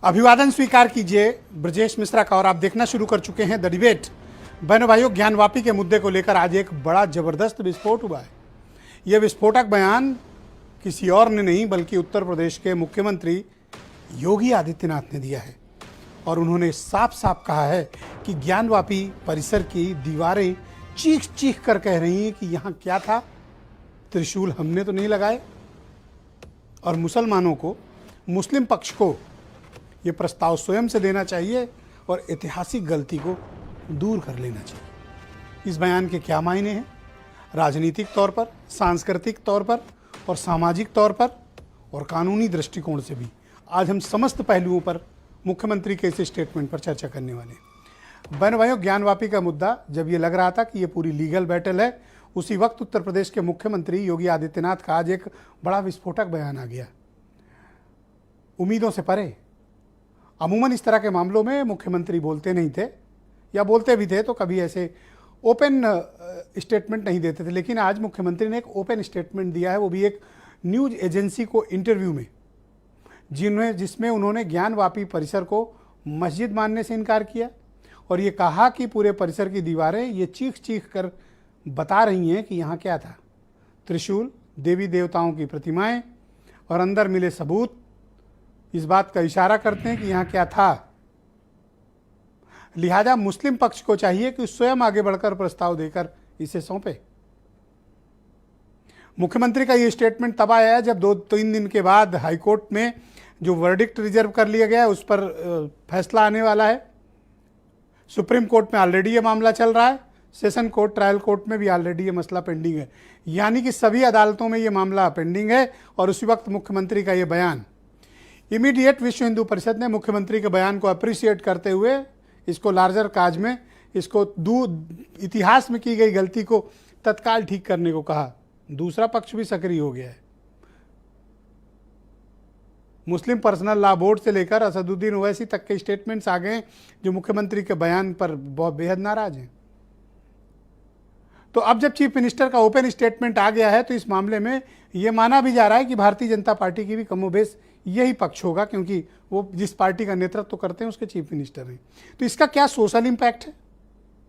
अभिवादन स्वीकार कीजिए ब्रजेश मिश्रा का। और आप देखना शुरू कर चुके हैं द डिबेट। बहनों भाइयों, ज्ञानवापी के मुद्दे को लेकर आज एक बड़ा जबरदस्त विस्फोट हुआ है। यह विस्फोटक बयान किसी और ने नहीं बल्कि उत्तर प्रदेश के मुख्यमंत्री योगी आदित्यनाथ ने दिया है। और उन्होंने साफ साफ कहा है कि ज्ञानवापी परिसर की दीवारें चीख चीख कर कह रही हैं कि यहाँ क्या था, त्रिशूल हमने तो नहीं लगाए। और मुसलमानों को, मुस्लिम पक्ष को ये प्रस्ताव स्वयं से देना चाहिए और ऐतिहासिक गलती को दूर कर लेना चाहिए। इस बयान के क्या मायने हैं राजनीतिक तौर पर, सांस्कृतिक तौर पर और सामाजिक तौर पर और कानूनी दृष्टिकोण से भी, आज हम समस्त पहलुओं पर मुख्यमंत्री के इस स्टेटमेंट पर चर्चा करने वाले हैं। बहन भाइयों, ज्ञानवापी का मुद्दा जब ये लग रहा था कि ये पूरी लीगल बैटल है, उसी वक्त उत्तर प्रदेश के मुख्यमंत्री योगी आदित्यनाथ का आज एक बड़ा विस्फोटक बयान आ गया, उम्मीदों से परे। अमूमन इस तरह के मामलों में मुख्यमंत्री बोलते नहीं थे, या बोलते भी थे तो कभी ऐसे ओपन स्टेटमेंट नहीं देते थे। लेकिन आज मुख्यमंत्री ने एक ओपन स्टेटमेंट दिया है, वो भी एक न्यूज़ एजेंसी को इंटरव्यू में, जिसमें उन्होंने ज्ञानवापी परिसर को मस्जिद मानने से इनकार किया और ये कहा कि पूरे परिसर की दीवारें ये चीख चीख कर बता रही हैं कि यहाँ क्या था, त्रिशूल, देवी देवताओं की प्रतिमाएं और अंदर मिले सबूत इस बात का इशारा करते हैं कि यहाँ क्या था। लिहाजा मुस्लिम पक्ष को चाहिए कि स्वयं आगे बढ़कर प्रस्ताव देकर इसे सौंपे। मुख्यमंत्री का ये स्टेटमेंट तब आया है जब 2-3 दिन के बाद हाईकोर्ट में जो वर्डिक्ट रिजर्व कर लिया गया है उस पर फैसला आने वाला है। सुप्रीम कोर्ट में ऑलरेडी ये मामला चल रहा है, सेशन कोर्ट, ट्रायल कोर्ट में भी ऑलरेडी ये मसला पेंडिंग है। यानी कि सभी अदालतों में ये मामला पेंडिंग है। और उसी वक्त मुख्यमंत्री का ये बयान, इमीडिएट विश्व हिंदू परिषद ने मुख्यमंत्री के बयान को अप्रिशिएट करते हुए इसको लार्जर काज में, इसको इतिहास में की गई गलती को तत्काल ठीक करने को कहा। दूसरा पक्ष भी सक्रिय हो गया है। मुस्लिम पर्सनल लॉ बोर्ड से लेकर असदुद्दीन ओवैसी तक के स्टेटमेंट्स आ गए जो मुख्यमंत्री के बयान पर बहुत बेहद नाराज हैं। तो अब जब चीफ मिनिस्टर का ओपन स्टेटमेंट आ गया है तो इस मामले में यह माना भी जा रहा है कि भारतीय जनता पार्टी की भी कमोबेश यही पक्ष होगा, क्योंकि वो जिस पार्टी का नेतृत्व करते हैं उसके चीफ मिनिस्टर हैं। तो इसका क्या सोशल इंपैक्ट है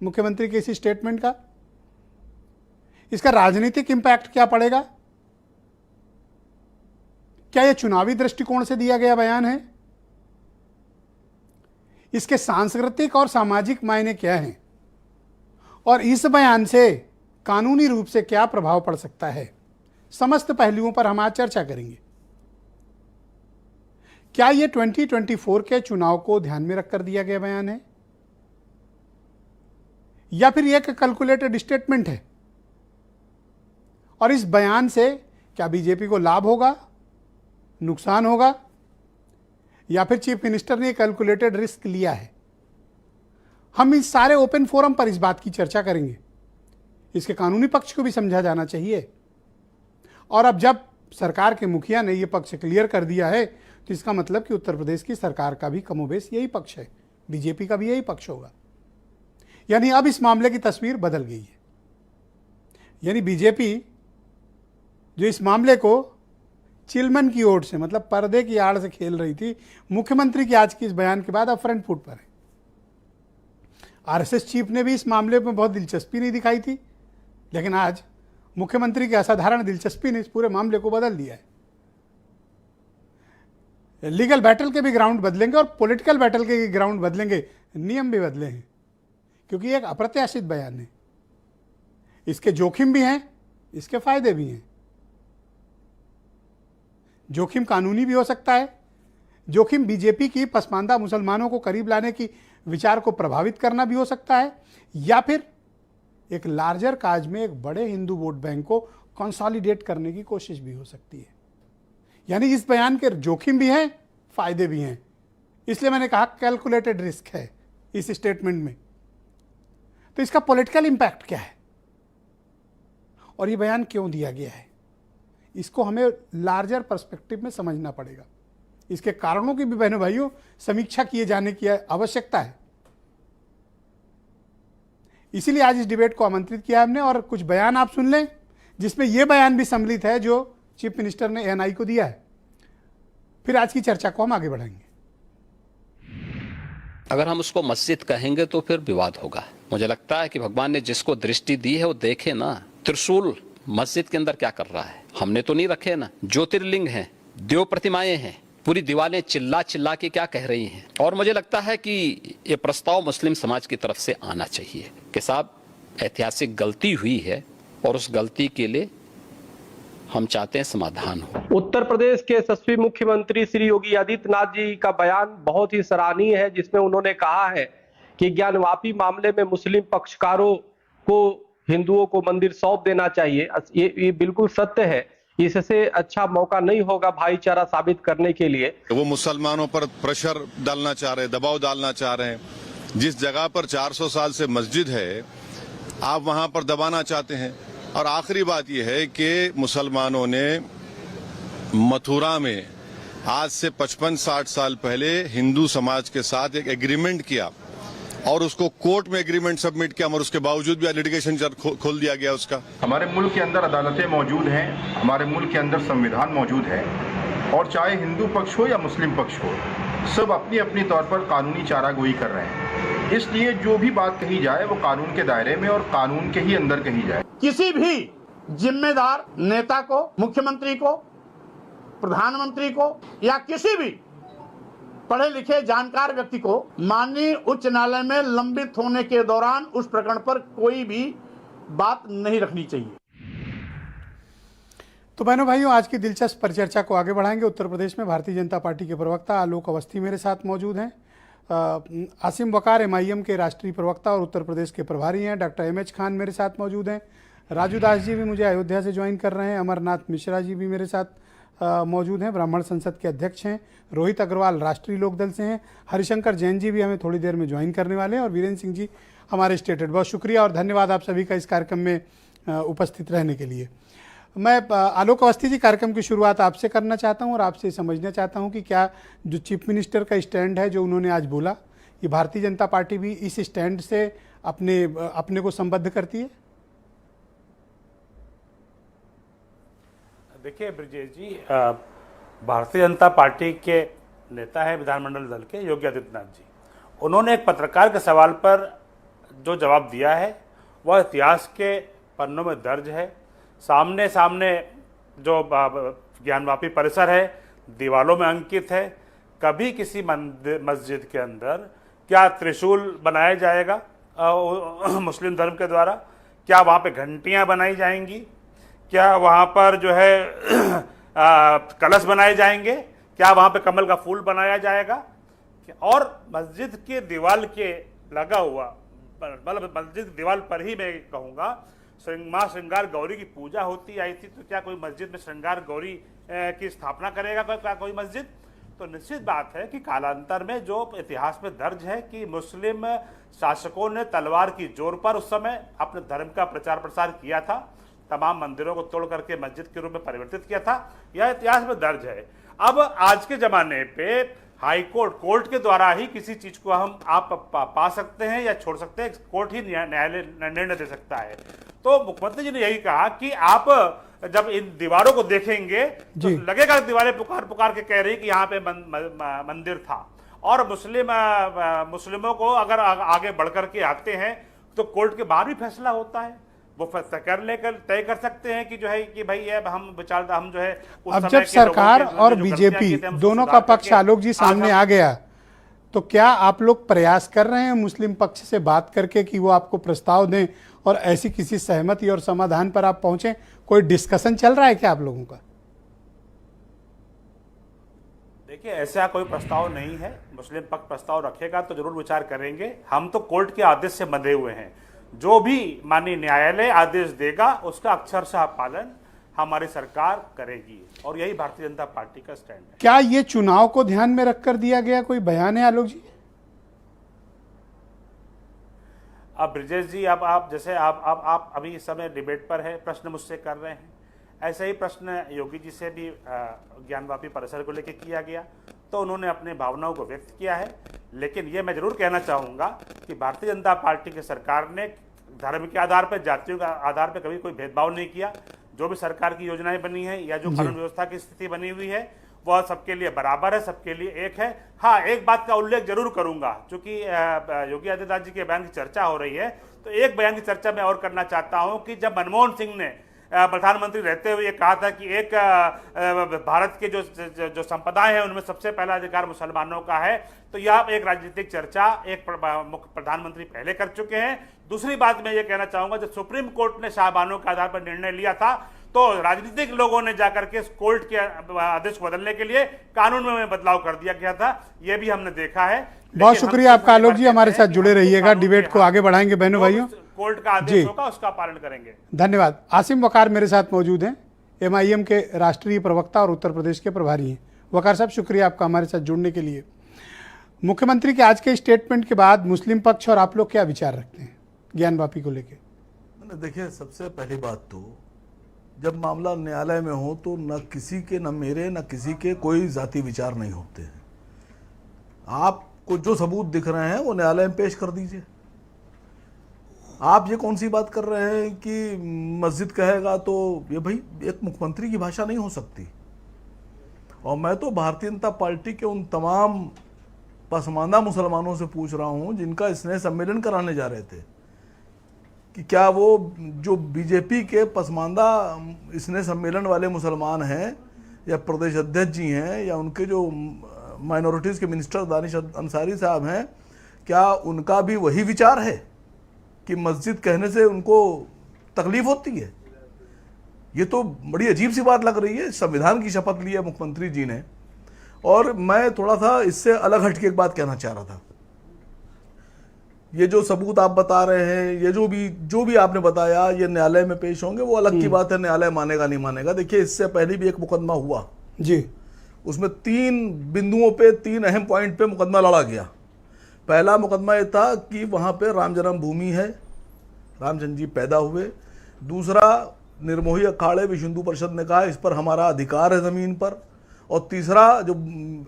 मुख्यमंत्री के इस स्टेटमेंट का, इसका राजनीतिक इंपैक्ट क्या पड़ेगा, क्या यह चुनावी दृष्टिकोण से दिया गया बयान है, इसके सांस्कृतिक और सामाजिक मायने क्या हैं और इस बयान से कानूनी रूप से क्या प्रभाव पड़ सकता है, समस्त पहलुओं पर हम आज चर्चा करेंगे। क्या यह 2024 के चुनाव को ध्यान में रखकर दिया गया बयान है या फिर यह एक कैलकुलेटेड स्टेटमेंट है और इस बयान से क्या बीजेपी को लाभ होगा, नुकसान होगा, या फिर चीफ मिनिस्टर ने कैलकुलेटेड रिस्क लिया है। हम इस सारे ओपन फोरम पर इस बात की चर्चा करेंगे। इसके कानूनी पक्ष को भी समझा जाना चाहिए। और अब जब सरकार के मुखिया ने यह पक्ष क्लियर कर दिया है तो इसका मतलब कि उत्तर प्रदेश की सरकार का भी कमोबेश यही पक्ष है, बीजेपी का भी यही पक्ष होगा। यानी अब इस मामले की तस्वीर बदल गई है। यानी बीजेपी जो इस मामले को चिलमन की ओर से, मतलब पर्दे की आड़ से खेल रही थी, मुख्यमंत्री के आज के इस बयान के बाद अब फ्रंट फुट पर है। आरएसएस चीफ ने भी इस मामले में बहुत दिलचस्पी नहीं दिखाई थी, लेकिन आज मुख्यमंत्री की असाधारण दिलचस्पी ने इस पूरे मामले को बदल दिया है। लीगल बैटल के भी ग्राउंड बदलेंगे और पॉलिटिकल बैटल के ग्राउंड बदलेंगे, नियम भी बदले हैं, क्योंकि एक अप्रत्याशित बयान है। इसके जोखिम भी हैं, इसके फायदे भी हैं। जोखिम कानूनी भी हो सकता है, जोखिम बीजेपी की पसमानदा मुसलमानों को करीब लाने की विचार को प्रभावित करना भी हो सकता है, या फिर एक लार्जर काज में एक बड़े हिंदू वोट बैंक को कंसोलिडेट करने की कोशिश भी हो सकती है। यानी इस बयान के जोखिम भी हैं, फायदे भी हैं। इसलिए मैंने कहा कैलकुलेटेड रिस्क है इस स्टेटमेंट में। तो इसका पॉलिटिकल इंपैक्ट क्या है और ये बयान क्यों दिया गया है, इसको हमें लार्जर पर्सपेक्टिव में समझना पड़ेगा। इसके कारणों की भी बहनों भाइयों समीक्षा किए जाने की आवश्यकता है। इसीलिए आज इस डिबेट को आमंत्रित किया हमने। और कुछ बयान आप सुन लें जिसमें यह बयान भी सम्मिलित है जो चीफ मिनिस्टर ने एएनआई को दिया है। फिर आज की चर्चा को हम आगे बढ़ाएंगे। अगर हम उसको मस्जिद कहेंगे तो फिर विवाद होगा। मुझे लगता है कि भगवान ने जिसको दृष्टि दी है वो देखे ना, त्रिशूल मस्जिद के अंदर क्या कर रहा है। हमने तो नहीं रखे ना, ज्योतिर्लिंग हैं, देव प्रतिमाएं हैं, पूरी दीवारें चिल्ला चिल्ला के क्या कह रही हैं। और मुझे लगता है कि ये प्रस्ताव मुस्लिम समाज की तरफ से आना चाहिए कि साहब ऐतिहासिक गलती हुई है और उस गलती के लिए हम चाहते हैं समाधान हो। उत्तर प्रदेश के यशस्वी मुख्यमंत्री श्री योगी आदित्यनाथ जी का बयान बहुत ही सराहनीय है, जिसमें उन्होंने कहा है कि ज्ञानवापी मामले में मुस्लिम पक्षकारों को हिंदुओं को मंदिर सौंप देना चाहिए। ये बिल्कुल सत्य है। इससे अच्छा मौका नहीं होगा भाईचारा साबित करने के लिए। वो मुसलमानों पर प्रेशर डालना चाह रहे हैं, दबाव डालना चाह रहे हैं। जिस जगह पर 400 साल से मस्जिद है, आप वहां पर दबाना चाहते हैं। और आखिरी बात यह है कि मुसलमानों ने मथुरा में आज से 55-60 साल पहले हिंदू समाज के साथ एक एग्रीमेंट किया और उसको कोर्ट में एग्रीमेंट सबमिट किया, मगर उसके बावजूद भी लिटिगेशन खोल दिया गया उसका। हमारे मुल्क के अंदर अदालतें मौजूद हैं, हमारे मुल्क के अंदर संविधान मौजूद है, और चाहे हिंदू पक्ष हो या मुस्लिम पक्ष हो, सब अपनी अपनी तौर पर कानूनी चारागोई कर रहे हैं। इसलिए जो भी बात कही जाए वो कानून के दायरे में और कानून के ही अंदर कही जाए। किसी भी जिम्मेदार नेता को, मुख्यमंत्री को, प्रधानमंत्री को या किसी भी पढ़े लिखे जानकार व्यक्ति को माननीय उच्च न्यायालय में लंबित होने के दौरान उस प्रकरण पर कोई भी बात नहीं रखनी चाहिए। तो बहनों भाइयों, आज की दिलचस्प परिचर्चा को आगे बढ़ाएंगे। उत्तर प्रदेश में भारतीय जनता पार्टी के प्रवक्ता आलोक अवस्थी मेरे साथ मौजूद हैं। आसिम वकार MIM के राष्ट्रीय प्रवक्ता और उत्तर प्रदेश के प्रभारी हैं। डॉक्टर MH खान मेरे साथ मौजूद हैं। राजू दास जी भी मुझे अयोध्या से ज्वाइन कर रहे हैं। अमरनाथ मिश्रा जी भी मेरे साथ मौजूद हैं, ब्राह्मण संसद के अध्यक्ष हैं। रोहित अग्रवाल राष्ट्रीय लोकदल से हैं। हरिशंकर जैन जी भी हमें थोड़ी देर में ज्वाइन करने वाले हैं। और वीरेंद्र सिंह जी हमारे स्टेट हेड। बहुत शुक्रिया और धन्यवाद आप सभी का इस कार्यक्रम में उपस्थित रहने के लिए। मैं आलोक अवस्थी जी, कार्यक्रम की शुरुआत आपसे करना चाहता हूं और आपसे समझना चाहता हूं कि क्या जो चीफ मिनिस्टर का स्टैंड है, जो उन्होंने आज बोला, ये भारतीय जनता पार्टी भी इस स्टैंड से अपने को संबद्ध करती है? देखिए ब्रजेश जी, भारतीय जनता पार्टी के नेता है विधानमंडल दल के योगी आदित्यनाथ जी, उन्होंने एक पत्रकार के सवाल पर जो जवाब दिया है वह इतिहास के पन्नों में दर्ज है। सामने सामने जो ज्ञानवापी परिसर है दीवालों में अंकित है। कभी किसी मस्जिद के अंदर क्या त्रिशूल बनाया जाएगा मुस्लिम धर्म के द्वारा? क्या वहाँ पे घंटियाँ बनाई जाएंगी? क्या वहाँ पर जो है कलश बनाए जाएंगे? क्या वहाँ पे कमल का फूल बनाया जाएगा? और मस्जिद के दीवार के लगा हुआ, मतलब मस्जिद दीवार पर ही मैं कहूँगा, माँ श्रृंगार गौरी की पूजा होती आई थी, तो क्या कोई मस्जिद में श्रृंगार गौरी की स्थापना करेगा क्या कोई मस्जिद? तो निश्चित बात है कि कालांतर में जो इतिहास में दर्ज है कि मुस्लिम शासकों ने तलवार की जोर पर उस समय अपने धर्म का प्रचार प्रसार किया था, तमाम मंदिरों को तोड़ करके मस्जिद के रूप में परिवर्तित किया था, यह इतिहास में दर्ज है। अब आज के जमाने पे हाई कोर्ट के द्वारा ही किसी चीज को आप पा सकते हैं या छोड़ सकते हैं, कोर्ट ही न्यायालय निर्णय दे सकता है। तो मुख्यमंत्री जी ने यही कहा कि आप जब इन दीवारों को देखेंगे तो लगेगा दीवारें पुकार के कह रही कि यहाँ पे मंदिर था। और मुस्लिमों को अगर आगे बढ़ करके आते हैं तो कोर्ट के बाहर भी फैसला होता है, वो तय कर सकते हैं कि जो है कि भाई हम जो है अब जब सरकार और बीजेपी दोनों का पक्ष आलोक जी सामने आ गया, तो क्या आप लोग प्रयास कर रहे हैं मुस्लिम पक्ष से बात करके कि वो आपको प्रस्ताव दें और ऐसी किसी सहमति और समाधान पर आप पहुंचे? कोई डिस्कशन चल रहा है क्या आप लोगों का? देखिए, ऐसा कोई प्रस्ताव नहीं है। मुस्लिम पक्ष प्रस्ताव रखेगा तो जरूर विचार करेंगे। हम तो कोर्ट के आदेश से बंधे हुए हैं। जो भी माननीय न्यायालय आदेश देगा उसका अक्षरशः पालन हमारी सरकार करेगी, और यही भारतीय जनता पार्टी का स्टैंड है। क्या ये चुनाव को ध्यान में रखकर दिया गया कोई बयान है आलोक जी? अब ब्रिजेश जी, अब आप जैसे आप अभी इस समय डिबेट पर है, प्रश्न मुझसे कर रहे हैं, ऐसे ही प्रश्न योगी जी से भी ज्ञानवापी परिसर को लेकर किया गया, तो उन्होंने अपने भावनाओं को व्यक्त किया है। लेकिन ये मैं जरूर कहना चाहूँगा कि भारतीय जनता पार्टी की सरकार ने धर्म के आधार पर, जातियों के आधार पर कभी कोई भेदभाव नहीं किया। जो भी सरकार की योजनाएं बनी है या जो कानून व्यवस्था की स्थिति बनी हुई है वह सबके लिए बराबर है, सबके लिए एक है। हाँ, एक बात का उल्लेख जरूर करूंगा, क्योंकि योगी आदित्यनाथ जी के बयान की चर्चा हो रही है, तो एक बयान की चर्चा मैं और करना चाहता हूं कि जब मनमोहन सिंह ने प्रधानमंत्री रहते हुए ये कहा था कि एक भारत के जो संपदाएं हैं उनमें सबसे पहला अधिकार मुसलमानों का है, तो यह एक राजनीतिक चर्चा एक प्रधानमंत्री पहले कर चुके हैं। दूसरी बात मैं ये कहना चाहूंगा, जब सुप्रीम कोर्ट ने शाहबानों के आधार पर निर्णय लिया था तो राजनीतिक लोगों ने जाकर के कोर्ट के आदेश को बदलने के लिए कानून में बदलाव कर दिया गया था, यह भी हमने देखा है। बहुत शुक्रिया आपका आलोक जी, हमारे साथ जुड़े रहिएगा, डिबेट को आगे बढ़ाएंगे बहनों भाइयों। कोर्ट का आदेश होगा उसका पालन करेंगे। धन्यवाद। आसिम वकार मेरे साथ मौजूद हैं, MIM के राष्ट्रीय प्रवक्ता और उत्तर प्रदेश के प्रभारी हैं। वकार साहब, शुक्रिया आपका हमारे साथ जुड़ने के लिए। मुख्यमंत्री के आज के स्टेटमेंट के बाद मुस्लिम पक्ष और आप लोग क्या विचार रखते हैं ज्ञानवापी को लेकर? देखिए, सबसे पहली बात तो जब मामला न्यायालय में हो तो न किसी के, न मेरे, न किसी के कोई जाति विचार नहीं होते हैं। आपको जो सबूत दिख रहे हैं वो न्यायालय में पेश कर दीजिए। आप ये कौन सी बात कर रहे हैं कि मस्जिद कहेगा, तो ये भाई एक मुख्यमंत्री की भाषा नहीं हो सकती। और मैं तो भारतीय जनता पार्टी के उन तमाम पसमानदा मुसलमानों से पूछ रहा हूं जिनका स्नेह सम्मेलन कराने जा रहे थे कि क्या वो जो बीजेपी के पसमानदा स्नेह सम्मेलन वाले मुसलमान हैं या प्रदेश अध्यक्ष जी हैं या उनके जो माइनॉरिटीज़ के मिनिस्टर दानिश अंसारी साहब हैं, क्या उनका भी वही विचार है कि मस्जिद कहने से उनको तकलीफ होती है? ये तो बड़ी अजीब सी बात लग रही है। संविधान की शपथ ली है मुख्यमंत्री जी ने। और मैं थोड़ा सा इससे अलग हट के एक बात कहना चाह रहा था। ये जो सबूत आप बता रहे हैं, ये जो भी आपने बताया, ये न्यायालय में पेश होंगे, वो अलग की बात है, न्यायालय मानेगा नहीं मानेगा। देखिए, इससे पहले भी एक मुकदमा हुआ जी, उसमें 3 बिंदुओं पे 3 अहम पॉइंट पे मुकदमा लड़ा गया। पहला मुकदमा ये था कि वहाँ पे राम जन्मभूमि है, रामचंद्र जी पैदा हुए। दूसरा, निर्मोही अखाड़े विश्व हिंदू परिषद ने कहा इस पर हमारा अधिकार है ज़मीन पर। और तीसरा जो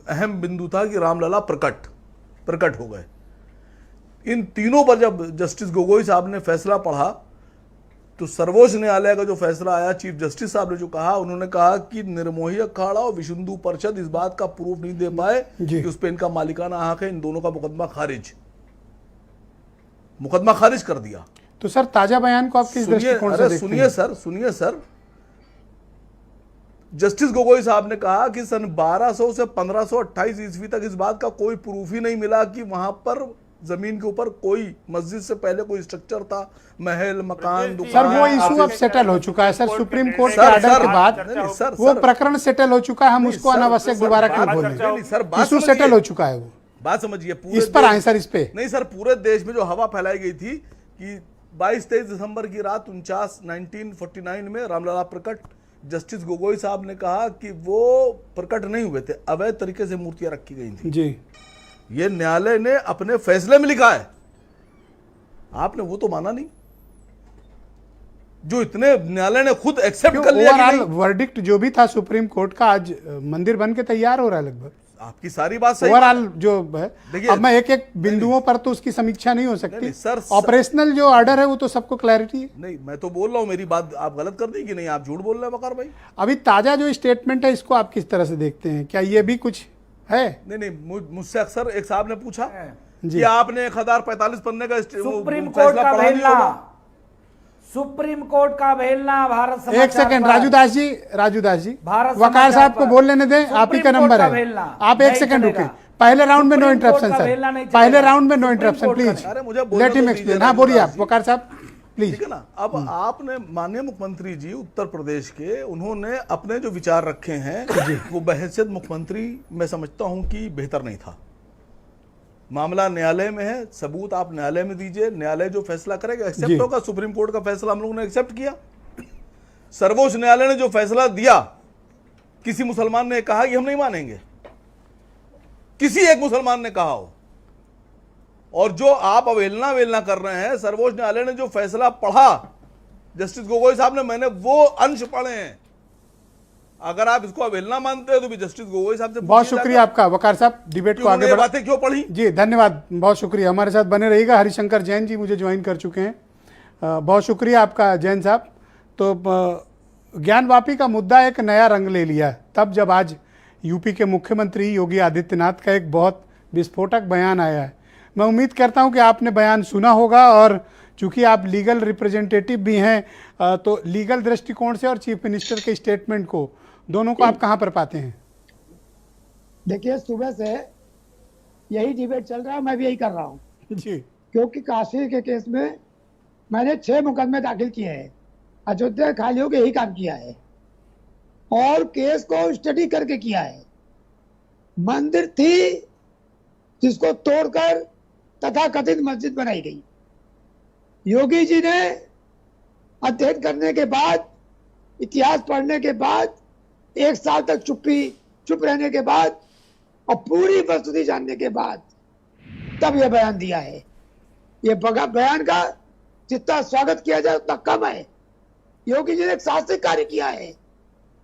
अहम बिंदु था कि रामलला प्रकट हो गए। इन तीनों पर जब जस्टिस गोगोई साहब ने फैसला पढ़ा तो सर्वोच्च न्यायालय का जो फैसला आया, चीफ जस्टिस साहब ने जो कहा, उन्होंने कहा कि निर्मोही अखाड़ा और विश्व हिंदू परिषद इस बात का प्रूफ नहीं दे पाए कि उस पर इनका मालिकाना हक है। इन दोनों का मुकदमा खारिज कर दिया। तो सर, ताजा बयान को आप किस दृष्टिकोण से देखते हैं? सुनिए सर, जस्टिस गोगोई साहब ने कहा कि सन 1200 से 1528 ईस्वी तक इस बात का कोई प्रूफ ही नहीं मिला कि वहां पर जमीन के ऊपर कोई मस्जिद से पहले कोई स्ट्रक्चर था, महल, मकान, दुकान। सर, वो इशू अब सेटल हो चुका है सर, सुप्रीम कोर्ट के ऑर्डर के बाद वो प्रकरण सेटल हो चुका है। हम उसको अनावश्यक दोबारा क्यों बोलेंगे? इशू सेटल हो चुका है। वो बात समझिए, इस पर आए सर, इस पे नहीं सर। पूरे देश में जो हवा फैलाई गई थी कि 22-23 दिसंबर की रात 1949 में रामलला प्रकट, जस्टिस गोगोई साहब ने कहा कि वो प्रकट नहीं हुए थे, अवैध तरीके से मूर्तियां रखी गई थी जी। ये न्यायालय ने अपने फैसले में लिखा है, आपने वो तो माना नहीं। जो इतने न्यायालय ने खुद एक्सेप्ट कर लिया कि वर्डिक्ट जो भी था सुप्रीम कोर्ट का, आज मंदिर बन के तैयार हो रहा है लगभग। आपकी सारी बात सही, ओवरऑल जो है। अब मैं एक एक बिंदुओं पर तो उसकी समीक्षा नहीं हो सकती सर। ऑपरेशनल जो ऑर्डर है वो तो सबको क्लैरिटी है। नहीं, मैं तो बोल रहा हूँ, मेरी बात आप गलत कर दी कि नहीं, आप झूठ बोल रहे हैं वकार भाई। अभी ताजा जो स्टेटमेंट है इसको आप किस तरह से देखते हैं? क्या ये भी कुछ है? नहीं, मुझसे अक्सर एक साहब ने पूछा कि आपने 1045 पन्ने का सुप्रीम कोर्ट का अवहेलना, सुप्रीम कोर्ट का अवहेलना भारत समाचार। एक सेकंड, राजूदास जी, वकार साहब को बोल लेने दें, आप ही का नंबर है। आप एक सेकंड रुके। पहले राउंड में नो इंटरप्शन सर, पहले राउंड में no interruption please, let him explain. हाँ बोलिए आप वकार साहब प्लीज। ठीक है ना। अब आपने माननीय मुख्यमंत्री जी उत्तर प्रदेश के, उन्होंने अपने जो विचार रखे हैं वो बहैसियत मुख्यमंत्री मैं समझता हूं कि बेहतर नहीं था। मामला न्यायालय में है, सबूत आप न्यायालय में दीजिए, न्यायालय जो फैसला करेगा एक्सेप्ट होगा। सुप्रीम कोर्ट का फैसला हम लोगों ने एक्सेप्ट किया। सर्वोच्च न्यायालय ने जो फैसला दिया, किसी मुसलमान ने कहा कि हम नहीं मानेंगे, किसी एक मुसलमान ने कहा हो। और जो आप अवहेलना कर रहे हैं, सर्वोच्च न्यायालय ने जो फैसला पढ़ा जस्टिस गोगोई साहब ने, मैंने वो अंश पढ़े हैं। अगर आप इसको अवहेलना मानते हैं तो भी जस्टिस गोगोई साहब से बहुत शुक्रिया आपका वकार साहब, डिबेट को आगे बातें क्यों पढ़ी जी। धन्यवाद, बहुत शुक्रिया, हमारे साथ बने रहिएगा। हरिशंकर जैन जी मुझे ज्वाइन कर चुके हैं, बहुत शुक्रिया आपका जैन साहब। तो ज्ञानवापी का मुद्दा एक नया रंग ले लिया तब जब आज यूपी के मुख्यमंत्री योगी आदित्यनाथ का एक बहुत विस्फोटक बयान आया है। मैं उम्मीद करता हूं कि आपने बयान सुना होगा और चूंकि आप लीगल रिप्रेजेंटेटिव भी हैं तो लीगल दृष्टिकोण से और चीफ मिनिस्टर के स्टेटमेंट को दोनों को आप कहां पर पाते हैं? देखिए, सुबह से यही डिबेट चल रहा है, मैं भी यही कर रहा हूँ जी। क्योंकि काशी के केस में मैंने 6 मुकदमे दाखिल किए हैं, अयोध्या खालियों के यही काम किया है और केस को स्टडी करके किया है। मंदिर थी जिसको तोड़कर तथाकथित मस्जिद बनाई गई। योगी जी ने अध्ययन करने के बाद, इतिहास पढ़ने के बाद, 1 साल तक चुप रहने के बाद और पूरी वस्तुस्थिति जानने के बाद तब यह बयान दिया है। ये बयान का जितना स्वागत किया जाए उतना कम है। योगी जी ने एक साहसिक कार्य किया है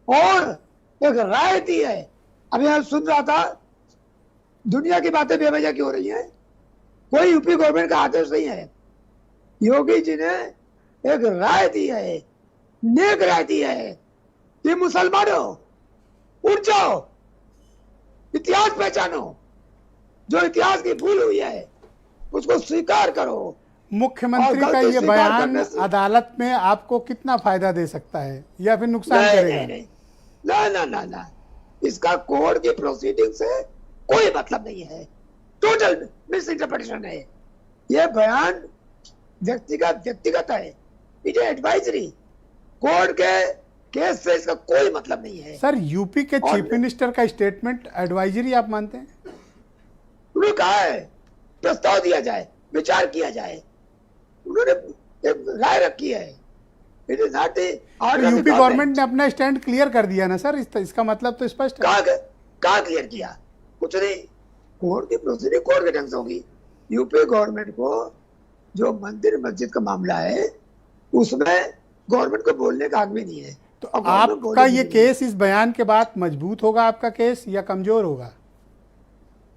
और एक राय दी है। अभी मैं सुन रहा था, दुनिया की बातें बेवजह क्यों हो रही हैं? कोई यूपी गवर्नमेंट का आदेश नहीं है। योगी जी ने एक राय दी है, नेक राय दी है कि मुसलमानों उठ जाओ, इतिहास पहचानो, जो इतिहास की भूल हुई है उसको स्वीकार करो। मुख्यमंत्री का ये बयान अदालत में आपको कितना फायदा दे सकता है या फिर नुकसान करेगा? ना, इसका कोर्ट की प्रोसीडिंग से कोई मतलब नहीं है। टोटल मिस इंटरप्रिटेशन है। यह बयान व्यक्तिगत है, इट इज एडवाइजरी। कोर्ट के केस से इसका कोई मतलब नहीं है। सर, यूपी के चीफ मिनिस्टर का स्टेटमेंट एडवाइजरी आप मानते हैं? उन्होंने कहा है प्रस्ताव दिया जाए, विचार किया जाए, उन्होंने एक राय रखी है। It is not UP government ने अपना स्टैंड क्लियर कर दिया ना सर, इसका मतलब तो स्पष्ट है। कहा क्लियर किया? कुछ नहीं। कोर्ट की प्रोसीडिंग कोर्ट के ढंग से होगी। यूपी गवर्नमेंट को जो मंदिर मस्जिद का मामला है उसमें गवर्नमेंट को बोलने का हक भी नहीं है। तो आपका ये केस इस बयान के बाद मजबूत होगा आपका केस या कमजोर होगा?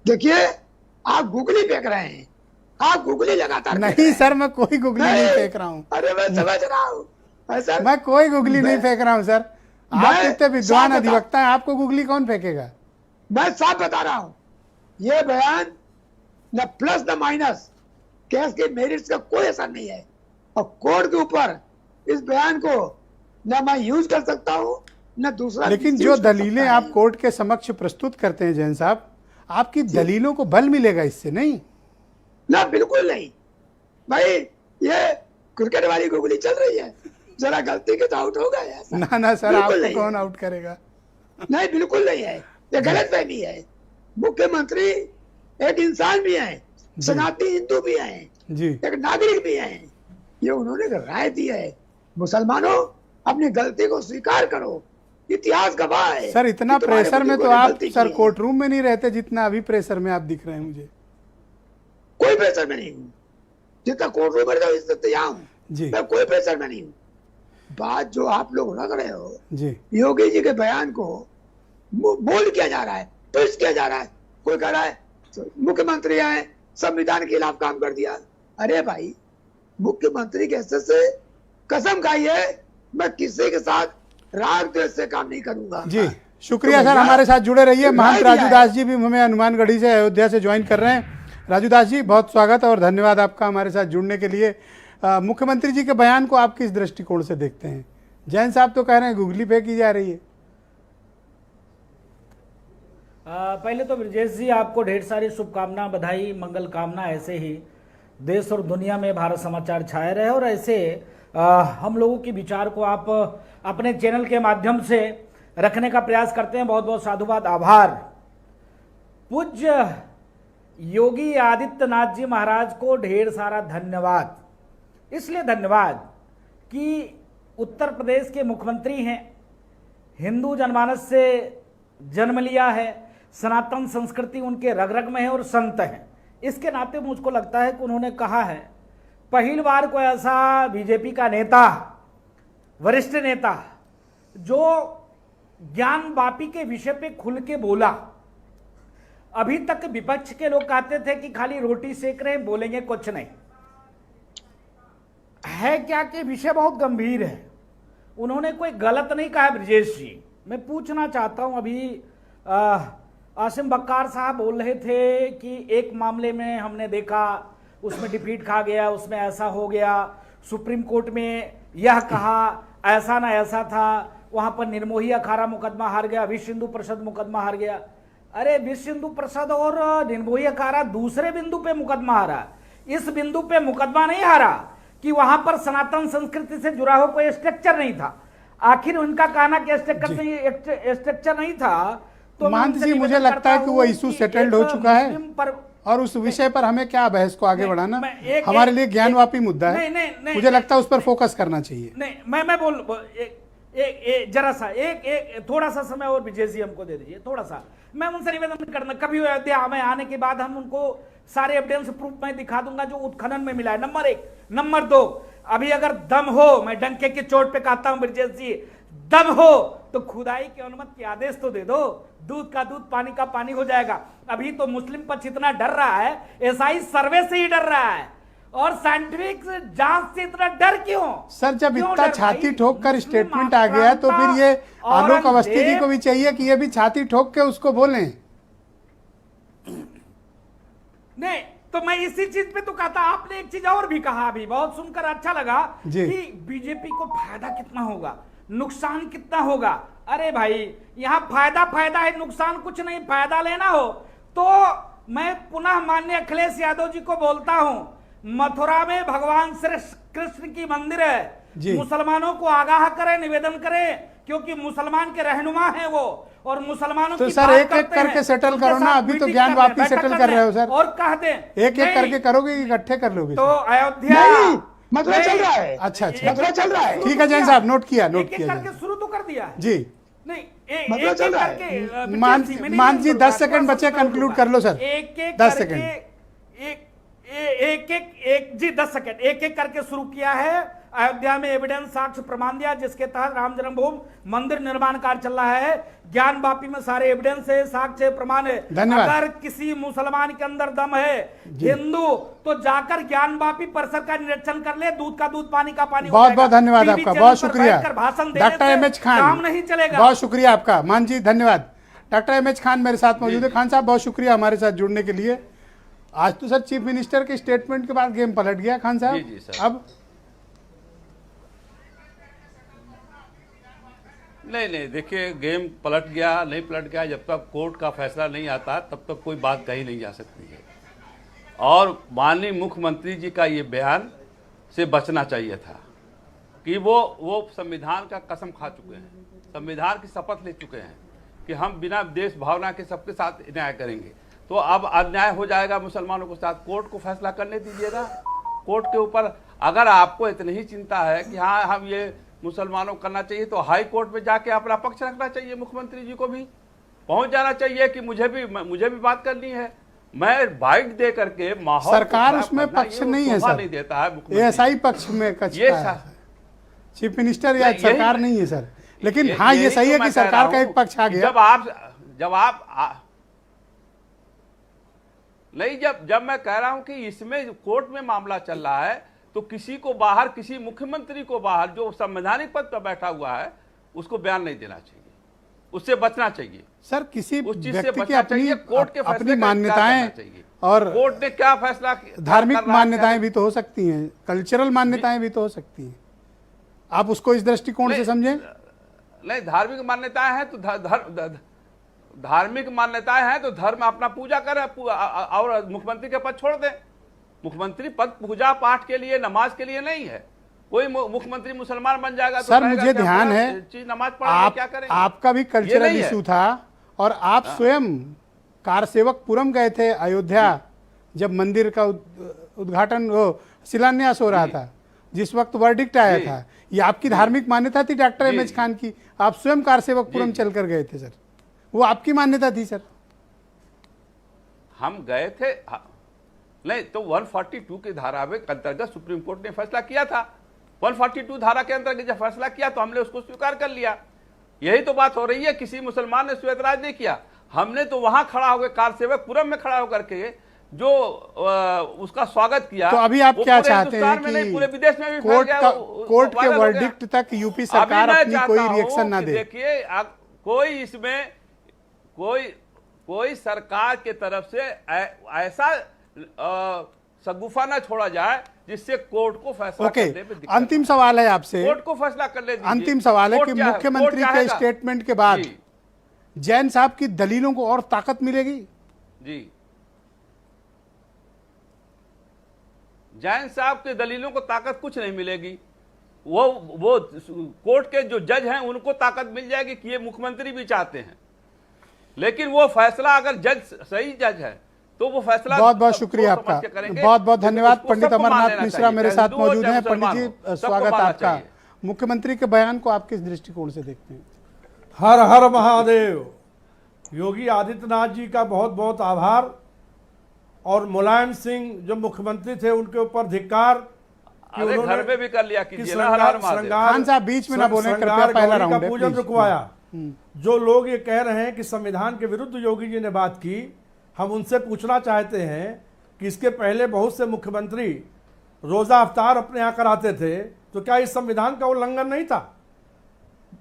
देखिए, आप गुगली फेंक रहे हैं, आप गुगली लगातार नहीं सर, मैं कोई गुगली नहीं फेंक रहा हूँ। अरे मैं समझ रहा हूँ, मैं कोई गुगली नहीं फेंक रहा हूँ सर। आप कितने विद्वान अधिवक्ता हैं, आपको गुगली कौन फेंकेगा? मैं साफ बता रहा हूँ, ये बयान न प्लस न माइनस केस के मेरिट्स का कोई असर नहीं है और कोर्ट के ऊपर इस बयान को न मैं यूज कर सकता हूँ न दूसरा। लेकिन जो दलीलें आप कोर्ट के समक्ष प्रस्तुत करते हैं जैन साहब, आपकी दलीलों को बल मिलेगा इससे? नहीं ना, बिल्कुल नहीं भाई। ये क्रिकेट वाली गुगली चल रही है, जरा गलती के तो आउट हो गए। ना सर, आपको कौन आउट करेगा? नहीं, बिल्कुल नहीं है, ये गलत फहमी है। मुख्यमंत्री एक इंसान भी है, सनातनी हिंदू भी है जी, एक नागरिक भी है। ये उन्होंने राय दी है, मुसलमानों अपनी गलती को स्वीकार करो, इतिहास गवाह है। सर, इतना प्रेशर में तो आप सर कोर्ट रूम में नहीं रहते जितना अभी प्रेशर में आप दिख रहे हैं मुझे। कोई प्रेशर में नहीं हूँ, जितना कोर्ट रूम में यहाँ हूँ जी, मैं कोई प्रेशर में नहीं हूँ। बात जो आप लोग रख रहे हो जी, योगी जी के बयान को बोल किया जा रहा है, ट्विस्ट किया जा रहा है। कोई कह रहा है मुख्यमंत्री आए संविधान के खिलाफ काम कर दिया। अरे भाई, मुख्यमंत्री के हिस्से से कसम खाई है, मैं किसी के साथ राग द्वेष से काम नहीं करूंगा जी। शुक्रिया सर, हमारे साथ जुड़े रहिए। महंत राजू दास जी भी हमें हनुमानगढ़ी से, अयोध्या से ज्वाइन कर रहे हैं। राजू दास जी, बहुत स्वागत और धन्यवाद आपका हमारे साथ जुड़ने के लिए। मुख्यमंत्री जी के बयान को आप किस दृष्टिकोण से देखते हैं? जैन साहब तो कह रहे हैं गुगली फेंकी जा रही है। पहले तो ब्रजेश जी, आपको ढेर सारी शुभकामना, बधाई, मंगल कामना। ऐसे ही देश और दुनिया में भारत समाचार छाए रहे और ऐसे हम लोगों के विचार को आप अपने चैनल के माध्यम से रखने का प्रयास करते हैं। बहुत बहुत साधुवाद, आभार। पूज्य योगी आदित्यनाथ जी महाराज को ढेर सारा धन्यवाद। इसलिए धन्यवाद कि उत्तर प्रदेश के मुख्यमंत्री हैं, हिंदू जनमानस से जन्म लिया है, सनातन संस्कृति उनके रग रग में है और संत हैं। इसके नाते मुझको लगता है कि उन्होंने कहा है, पहली बार कोई ऐसा बीजेपी का नेता, वरिष्ठ नेता, जो ज्ञान वापी के विषय पे खुल के बोला। अभी तक विपक्ष के लोग कहते थे कि खाली रोटी सेक रहे हैं, बोलेंगे कुछ नहीं है। क्या कि विषय बहुत गंभीर है। उन्होंने कोई गलत नहीं कहा। ब्रजेश जी, मैं पूछना चाहता हूं, अभी आसिम बक्कार साहब बोल रहे थे कि एक मामले में हमने देखा उसमें डिफीट खा गया, उसमें ऐसा हो गया, सुप्रीम कोर्ट में यह कहा, ऐसा ना ऐसा था, वहां पर निर्मोही अखाड़ा मुकदमा हार गया, विश्व हिंदू परिषद मुकदमा हार गया। अरे विश्व हिंदू परिषद और निर्मोही अखाड़ा दूसरे बिंदु पे मुकदमा हारा, इस बिंदु पे मुकदमा नहीं हारा कि वहां पर सनातन संस्कृति से जुड़ा हुआ कोई स्ट्रक्चर नहीं था। आखिर उनका कहना कि स्ट्रक्चर नहीं था, तो महंत जी मुझे लगता है कि वो इशू सेटल्ड हो चुका है और उस विषय पर हमें क्या बहस को आगे बढ़ाना, हमारे लिए ज्ञानवापी मुद्दा है। मुझे लगता है उस पर फोकस करना चाहिए। नहीं, मैं बोल जरा सा एक थोड़ा सा समय और विजय जी हमको दे दीजिए, थोड़ा सा मैं उनसे निवेदन करना, कभी अयोध्या में आने के बाद हम उनको सारे एविडेंस प्रूफ मैं दिखा दूंगा जो उत्खनन में मिला है, नंबर 1। नंबर 2, अभी अगर दम हो, मैं डंके की चोट पे कहता हूं ब्रजेश जी, दम हो तो खुदाई की अनुमति के आदेश तो दे दो, दूध का दूध पानी का पानी हो जाएगा। अभी तो मुस्लिम पक्ष इतना डर रहा है, एसआई सर्वे से ही डर रहा है, और साइंटिफिक जांच से इतना डर क्यों? सर जब इतना छाती ठोक कर स्टेटमेंट आ गया तो फिर ये आलोक अवस्थी जी को भी चाहिए कि ये भी छाती ठोक के उसको बोलें। नहीं तो मैं इसी चीज पे तो कहता, आपने एक चीज और भी कहा, अभी बहुत सुनकर अच्छा लगा कि बीजेपी को फायदा कितना होगा, नुकसान कितना होगा। अरे भाई यहां फायदा है, नुकसान कुछ नहीं। फायदा लेना हो तो मैं पुनः माननीय अखिलेश यादव जी को बोलता हूं, मथुरा में भगवान श्री कृष्ण की मंदिर है, मुसलमानों को आगाह करें, निवेदन करें, क्योंकि मुसलमान के रहनुमा हैं वो, और मुसलमानों तो की सर बात एक एक करते हैं, करके सेटल उनके करो ना, साथ अभी तो मीटिंग ज्ञान कर रहे हैं, वापी बैठक सेटल कर रहे हो सर, और कह दें एक एक करके करोगे कि इकट्ठे कर लोगे? तो अयोध्या मथुरा चल रहा है। अच्छा मथुरा चल रहा है। ठीक है जैन साहब, नोट किया करके शुरू तो कर दिया है जी। नहीं, मथुरा चल रहा है। मान जी 10 सेकंड बचे, कंक्लूड कर लो सर। एक 10 सेकंड जी 10 सेकंड एक एक करके शुरू किया है। अयोध्या में एविडेंस साक्ष्य प्रमाण दिया, जिसके तहत राम जन्मभूमि मंदिर निर्माण कार्य चल रहा है। ज्ञान वापी में सारे एविडेंस है, साक्ष्य प्रमाण है। अगर किसी मुसलमान के अंदर दम है, हिंदू, तो जाकर ज्ञान वापी परिसर का निरीक्षण कर ले, दूध का दूध पानी का पानी। बहुत बहुत धन्यवाद आपका, बहुत शुक्रिया डॉक्टर एमएच खान, काम नहीं चलेगा। बहुत शुक्रिया आपका मान जी, धन्यवाद। डॉक्टर एमएच खान मेरे साथ मौजूद है। खान साहब बहुत शुक्रिया हमारे साथ जुड़ने के लिए। आज तो सर चीफ मिनिस्टर के स्टेटमेंट के बाद गेम पलट गया खान साहब। अब नहीं देखिए, गेम पलट गया नहीं पलट गया, जब तक कोर्ट का फैसला नहीं आता तब तक कोई बात कही नहीं जा सकती है। और माननीय मुख्यमंत्री जी का ये बयान से बचना चाहिए था कि वो संविधान का कसम खा चुके हैं, संविधान की शपथ ले चुके हैं कि हम बिना देश भावना के सबके साथ न्याय करेंगे। तो अब अन्याय हो जाएगा मुसलमानों के साथ, कोर्ट को फैसला करने दीजिएगा। कोर्ट के ऊपर अगर आपको इतनी ही चिंता है कि हाँ हम ये मुसलमानों को करना चाहिए, तो हाई कोर्ट में जाके अपना पक्ष रखना चाहिए। मुख्यमंत्री जी को भी पहुंच जाना चाहिए कि मुझे भी बात करनी है। मैं बाइट दे करके माहौल सरकार उसमें पक्ष नहीं है सर, नहीं देता है, एएसआई पक्ष में चीफ मिनिस्टर या सरकार नहीं है सर। लेकिन हाँ ये सही है कि सरकार का एक पक्ष आ गया। जब मैं कह रहा हूं कि इसमें कोर्ट में मामला चल रहा है, तो किसी को बाहर, किसी मुख्यमंत्री को बाहर जो संवैधानिक पद पर बैठा हुआ है उसको बयान नहीं देना चाहिए, उससे बचना चाहिए सर। किसी उस चीज से व्यक्ति की बचना चाहिए। कोर्ट के अपनी मान्यताएं और कोर्ट ने क्या फैसला, धार्मिक मान्यताएं भी तो हो सकती हैं, कल्चरल मान्यताएं भी तो हो सकती हैं। आप उसको इस दृष्टिकोण से समझें। नहीं, धार्मिक मान्यताएं हैं तो धार्मिक मान्यताएं हैं तो धर्म अपना पूजा करे और मुख्यमंत्री के पद छोड़ दें। मुख्यमंत्री पद पूजा पाठ के लिए, नमाज के लिए नहीं है। कोई मुख्यमंत्री मुसलमान बन जाएगा तो सर मुझे ध्यान है नमाज पढ़ क्या करेंगे? आपका भी कल्चरल इशू था और आप स्वयं कारसेवकपुरम गए थे अयोध्या, जब मंदिर का उद्घाटन शिलान्यास हो रहा था, जिस वक्त वर्डिक्ट आया था। ये आपकी धार्मिक मान्यता थी डॉक्टर एमएच खान की, आप स्वयं कारसेवकपुरम चलकर गए थे सर, वो आपकी मान्यता थी सर। हम गए थे नहीं तो 142 की धारा में अंतर्गत सुप्रीम कोर्ट ने फैसला किया था। 142 धारा के अंतर्गत जब फैसला किया तो हमने उसको स्वीकार कर लिया। यही तो बात हो रही है, किसी मुसलमान ने श्वेतराज नहीं किया, हमने तो वहां खड़ा होकर कारसेवकपुरम में खड़ा होकर के जो उसका स्वागत किया। तो अभी आप क्या चाहते हैं कि पूरे विदेश में भी कोर्ट के वर्डिक्ट तक यूपी सरकार अपनी कोई रिएक्शन ना दे? देखिए कोई इसमें कोई सरकार के तरफ से ऐसा सगुफा ना छोड़ा जाए जिससे कोर्ट को फैसला ओके, करने में दिक्कत अंतिम सवाल है आपसे, कोर्ट को फैसला कर ले दीजिए। अंतिम सवाल है कोर्ट कि क्या है? मुख्यमंत्री कोर्ट के चाहेगा। स्टेटमेंट के बाद जी, जैन साहब की दलीलों को और ताकत मिलेगी? जी, जैन साहब के दलीलों को ताकत कुछ नहीं मिलेगी। वो कोर्ट के जो जज हैं उनको ताकत मिल जाएगी कि ये मुख्यमंत्री भी चाहते हैं, लेकिन वो फैसला अगर जज सही जज है तो वो फैसला बहुत बहुत शुक्रिया आपका, बहुत बहुत धन्यवाद। पंडित अमरनाथ मिश्रा मेरे साथ मौजूद हैं। पंडित जी स्वागत आपका। मुख्यमंत्री के बयान को आप किस दृष्टिकोण से देखते हैं? हर हर महादेव। योगी आदित्यनाथ जी का बहुत बहुत आभार, और मुलायम सिंह जो मुख्यमंत्री थे उनके ऊपर धिक्कार। अरे घर में भी कर लिया कीजिए ना, हर हर महादेव। खान साहब बीच में ना बोलें कृपया, पहला राउंड है पूजन प्लीज। रुकवाया। जो लोग ये कह रहे हैं कि संविधान के विरुद्ध योगी जी ने बात की, हम उनसे पूछना चाहते हैं कि इसके पहले बहुत से मुख्यमंत्री रोजा अफ्तार अपने यहाँ कराते थे, तो क्या इस संविधान का उल्लंघन नहीं था?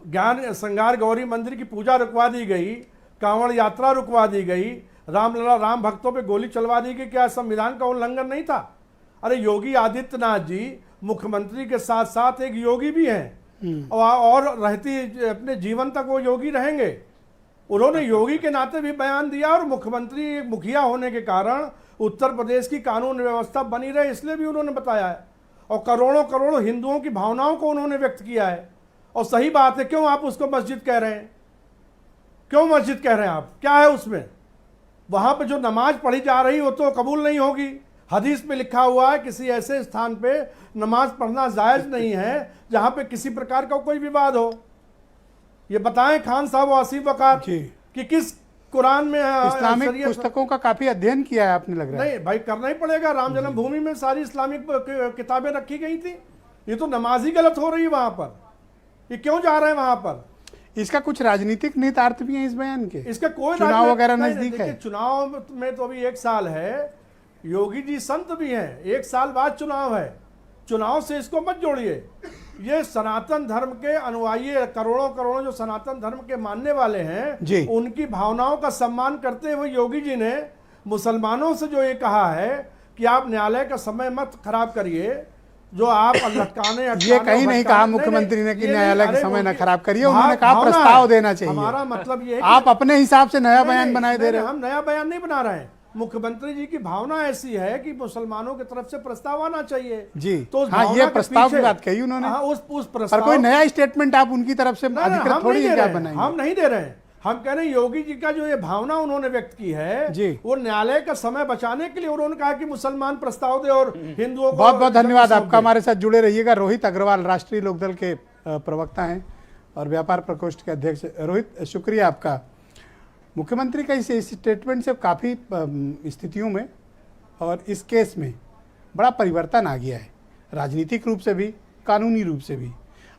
ज्ञान श्रृंगार गौरी मंदिर की पूजा रुकवा दी गई, कांवड़ यात्रा रुकवा दी गई, रामलला राम भक्तों पे गोली चलवा दी गई, क्या संविधान का उल्लंघन नहीं था? अरे योगी आदित्यनाथ जी मुख्यमंत्री के साथ साथ एक योगी भी हैं, और रहती अपने जीवन तक वो योगी रहेंगे। उन्होंने योगी के नाते भी बयान दिया, और मुख्यमंत्री मुखिया होने के कारण उत्तर प्रदेश की कानून व्यवस्था बनी रहे इसलिए भी उन्होंने बताया है, और करोड़ों करोड़ों हिंदुओं की भावनाओं को उन्होंने व्यक्त किया है। और सही बात है, क्यों आप उसको मस्जिद कह रहे हैं? क्यों मस्जिद कह रहे हैं आप? क्या है उसमें? वहां पे जो नमाज पढ़ी जा रही वो तो कबूल नहीं होगी। हदीस में लिखा हुआ है किसी ऐसे स्थान पे नमाज पढ़ना जायज नहीं है जहां पे किसी प्रकार का कोई विवाद हो। ये बताएं खान साहब और आसिफ वकार कि किस कुरान में इस्लामिक पुस्तकों का काफी अध्ययन किया है आपने, लग रहा है। नहीं भाई, करना ही पड़ेगा। राम जन्मभूमि में सारी इस्लामिक किताबें रखी गई थी। ये तो नमाज ही गलत हो रही है वहां पर। ये क्यों जा रहे हैं वहां पर? इसका कुछ राजनीतिक निहितार्थ भी है इस बयान के? इसका कोई चुनाव वगैरह नजदीक है। चुनाव में तो अभी 1 साल है। योगी जी संत भी हैं, 1 साल बाद चुनाव है। चुनाव से इसको मत जोड़िए। ये सनातन धर्म के अनुयायी करोड़ों करोड़ों जो सनातन धर्म के मानने वाले हैं, उनकी भावनाओं का सम्मान करते हुए योगी जी ने मुसलमानों से जो ये कहा है कि आप न्यायालय का समय मत खराब करिए, जो आप लटकाने ये कहीं नहीं कहा मुख्यमंत्री ने कि न्यायालय का समय न खराब करिए। उन्होंने कहा प्रस्ताव देना चाहिए। हमारा मतलब ये है आप अपने हिसाब से नया बयान बनाए दे रहे हैं। हम नया बयान नहीं बना रहे हैं। मुख्यमंत्री जी की भावना ऐसी है कि मुसलमानों की तरफ से प्रस्ताव आना चाहिए जी। तो हाँ, ये प्रस्ताव की बात कही उन्होंने। उस प्रस्ताव पर कोई नया स्टेटमेंट आप उनकी तरफ से अधिकृत थोड़ी क्या बनाएंगे? हम नहीं दे रहे हैं। हम कह रहे हैं योगी जी का जो ये भावना उन्होंने व्यक्त की है जी, वो न्यायालय का समय बचाने के लिए उन्होंने कहा कि मुसलमान प्रस्ताव दे और हिंदुओं को। बहुत बहुत धन्यवाद आपका। हमारे साथ जुड़े रहिएगा। रोहित अग्रवाल राष्ट्रीय लोकदल के प्रवक्ता हैं और व्यापार प्रकोष्ठ के अध्यक्ष। रोहित, शुक्रिया आपका। मुख्यमंत्री का इस स्टेटमेंट से काफ़ी स्थितियों में और इस केस में बड़ा परिवर्तन आ गया है, राजनीतिक रूप से भी, कानूनी रूप से भी।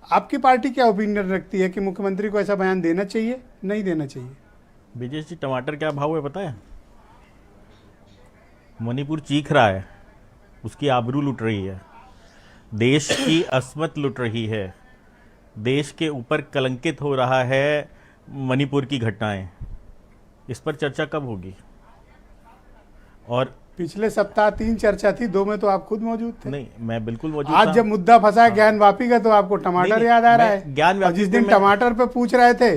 आपकी पार्टी क्या ओपिनियन रखती है कि मुख्यमंत्री को ऐसा बयान देना चाहिए, नहीं देना चाहिए? विजय जी, टमाटर क्या भाव है पता है? मणिपुर चीख रहा है, उसकी आबरू लुट रही है, देश की अस्मत लुट रही है, देश के ऊपर कलंकित हो रहा है मणिपुर की घटनाएं। इस पर चर्चा कब होगी? और पिछले सप्ताह 3 चर्चा थी, 2 में तो आप खुद मौजूद थे। नहीं, मैं बिल्कुल मौजूद आज जब मुद्दा फंसा है ज्ञान वापी का, तो आपको टमाटर याद आ रहा है। ज्ञान वापी जिस दिन टमाटर पे पूछ रहे थे,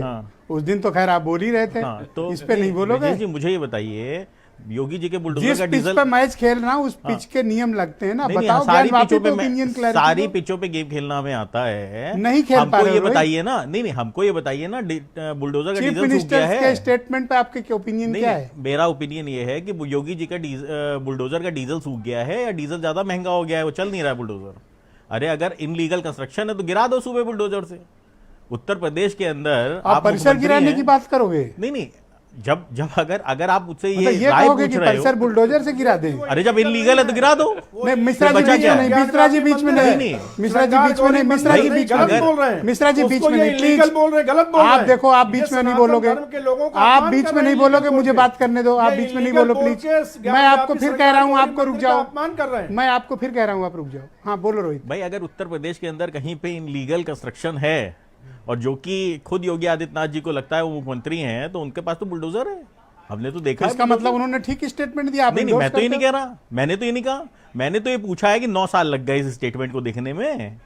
उस दिन तो खैर आप बोल ही रहे थे। तो इस पे नहीं बोलोगे? जी, मुझे ये बताइए, योगी जी के बुलडोजर जिस का डीजल पे मैच खेल रहा हूँ उस पिच के नियम लगते हैं ना। बताओ, सारी पिचों पे सारी पिचों पे गेम खेलना हमें आता है। नहीं खेल पा रहे। ये बताइए ना। नहीं, हमको ये बताइए ना, बुलडोजर का डीजल सूख गया है। स्टेटमेंट पे आपके ओपिनियन क्या है? मेरा ओपिनियन ये है कि योगी जी का बुलडोजर का डीजल सूख गया है, या डीजल ज्यादा महंगा हो गया है, वो चल नहीं रहा है बुलडोजर। अरे अगर इनलीगल कंस्ट्रक्शन है तो गिरा दो सूबे बुलडोजर से। उत्तर प्रदेश के अंदर आप परिसर गिराने की बात करोगे? नहीं, जब अगर आप मुझसे ये राय पूछ रहे हो, परिसर बुलडोजर से गिरा दें। अरे जब इनलीगल है तो गिरा दो। नहीं, मिश्रा जी बीच में नहीं, मिश्रा जी बीच में नहीं, मिश्रा जी बीच में नहीं, मिश्रा जी बीच में बोल रहे हैं, मिश्रा जी बीच में नहीं, प्लीज बोल रहे, गलत बोल रहे हैं। आप देखो, आप बीच में नहीं बोलोगे, आप बीच में नहीं बोलोगे, मुझे बात करने दो। आप बीच में नहीं बोलो प्लीज। मैं आपको फिर कह रहा हूँ, आपको रुक जाओ। अपमान कर रहे हैं। मैं आपको फिर कह रहा हूँ, आप रुक जाओ। हाँ बोलो रोहित भाई। अगर उत्तर प्रदेश के अंदर कहीं पे इनलीगल कंस्ट्रक्शन है और जो कि खुद योगी आदित्यनाथ जी को लगता है वो मुख्यमंत्री हैं, तो उनके पास तो बुलडोजर है। हमने तो देखा। इसका मतलब उन्होंने ठीक स्टेटमेंट दिया। नहीं, मैं तो ये नहीं कह रहा, मैंने तो ये नहीं कहा। मैंने तो ये पूछा है कि 9 साल लग गए इस स्टेटमेंट को देखने में,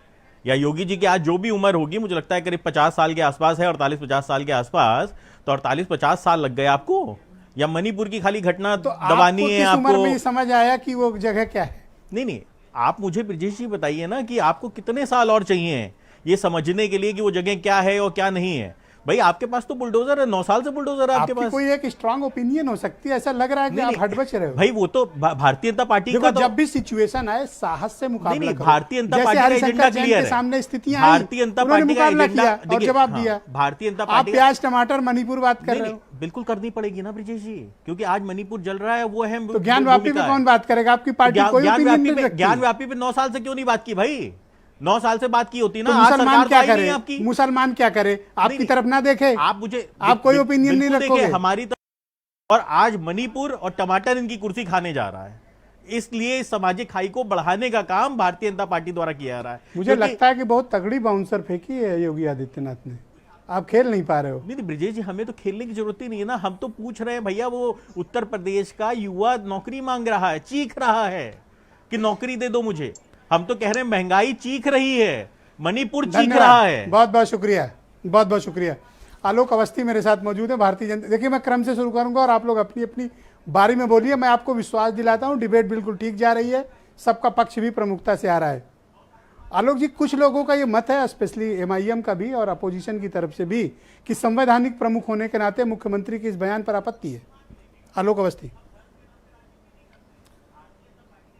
या योगी जी की आज जो भी उम्र होगी, मुझे लगता है करीब 50 साल के आसपास है, 48-50 साल के आसपास, तो 48-50 साल लग गए आपको, या मणिपुर की खाली घटना तो दबानी है आपको? उम्र में समझ आया कि वो जगह क्या है? नहीं, आप मुझे ब्रजेश जी बताइए ना कि आपको कितने साल और चाहिए ये समझने के लिए कि वो जगह क्या है और क्या नहीं है। भाई आपके पास तो बुलडोजर है, 9 साल से बुलडोजर है आपके पास। कोई एक स्ट्रांग ओपिनियन हो सकती है, ऐसा लग रहा है कि आप हट बच रहे हो। भाई वो तो भारतीय जनता पार्टी का, जब भी सिचुएशन आए साहस से मुकाबला नहीं, भारतीय जनता पार्टी का एजेंडा क्लियर है। सामने स्थितियां भारतीय जनता पार्टी का एजेंडा और जवाब दिया। भारतीय जनता आप पार्टी प्याज टमाटर मणिपुर बात कर रहे हो। बिल्कुल करनी पड़ेगी ना ब्रजेश जी, क्योंकि आज मणिपुर जल रहा है, वो है। तो ज्ञानवापी पे कौन बात करेगा? आपकी पार्टी कोई ओपिनियन नहीं रखती। ज्ञानवापी पे 9 साल से क्यों नहीं बात की भाई? 9 साल से बात की होती ना। तो मुसलमान क्या करे? आपकी मुसलमान क्या करे? आपकी तरफ ना देखे? आप मुझे, आप कोई ओपिनियन नहीं रखोगे हमारी तरफ। और आज मणिपुर और टमाटर इनकी कुर्सी खाने जा रहा है, इसलिए इस सामाजिक खाई को बढ़ाने का काम भारतीय जनता पार्टी द्वारा किया जा रहा है। मुझे लगता है कि बहुत तगड़ी बाउंसर फेंकी है योगी आदित्यनाथ ने, आप खेल नहीं पा रहे हो। नहीं ब्रजेश जी, हमें तो खेलने की जरूरत ही नहीं है ना। हम तो पूछ रहे हैं भैया, वो उत्तर प्रदेश का युवा नौकरी मांग रहा है, चीख रहा है कि नौकरी दे दो मुझे। हम तो कह रहे हैं महंगाई चीख रही है, मणिपुर चीख रहा है। बहुत बहुत शुक्रिया, बहुत बहुत शुक्रिया। आलोक अवस्थी मेरे साथ मौजूद है, भारतीय जनता। देखिए मैं क्रम से शुरू करूंगा और आप लोग अपनी अपनी बारी में बोलिए। मैं आपको विश्वास दिलाता हूं डिबेट बिल्कुल ठीक जा रही है, सबका पक्ष भी प्रमुखता से आ रहा है। आलोक जी, कुछ लोगों का ये मत है, स्पेशली एमआईएम का भी और अपोजिशन की तरफ से भी, कि संवैधानिक प्रमुख होने के नाते मुख्यमंत्री के इस बयान पर आपत्ति है। आलोक अवस्थी,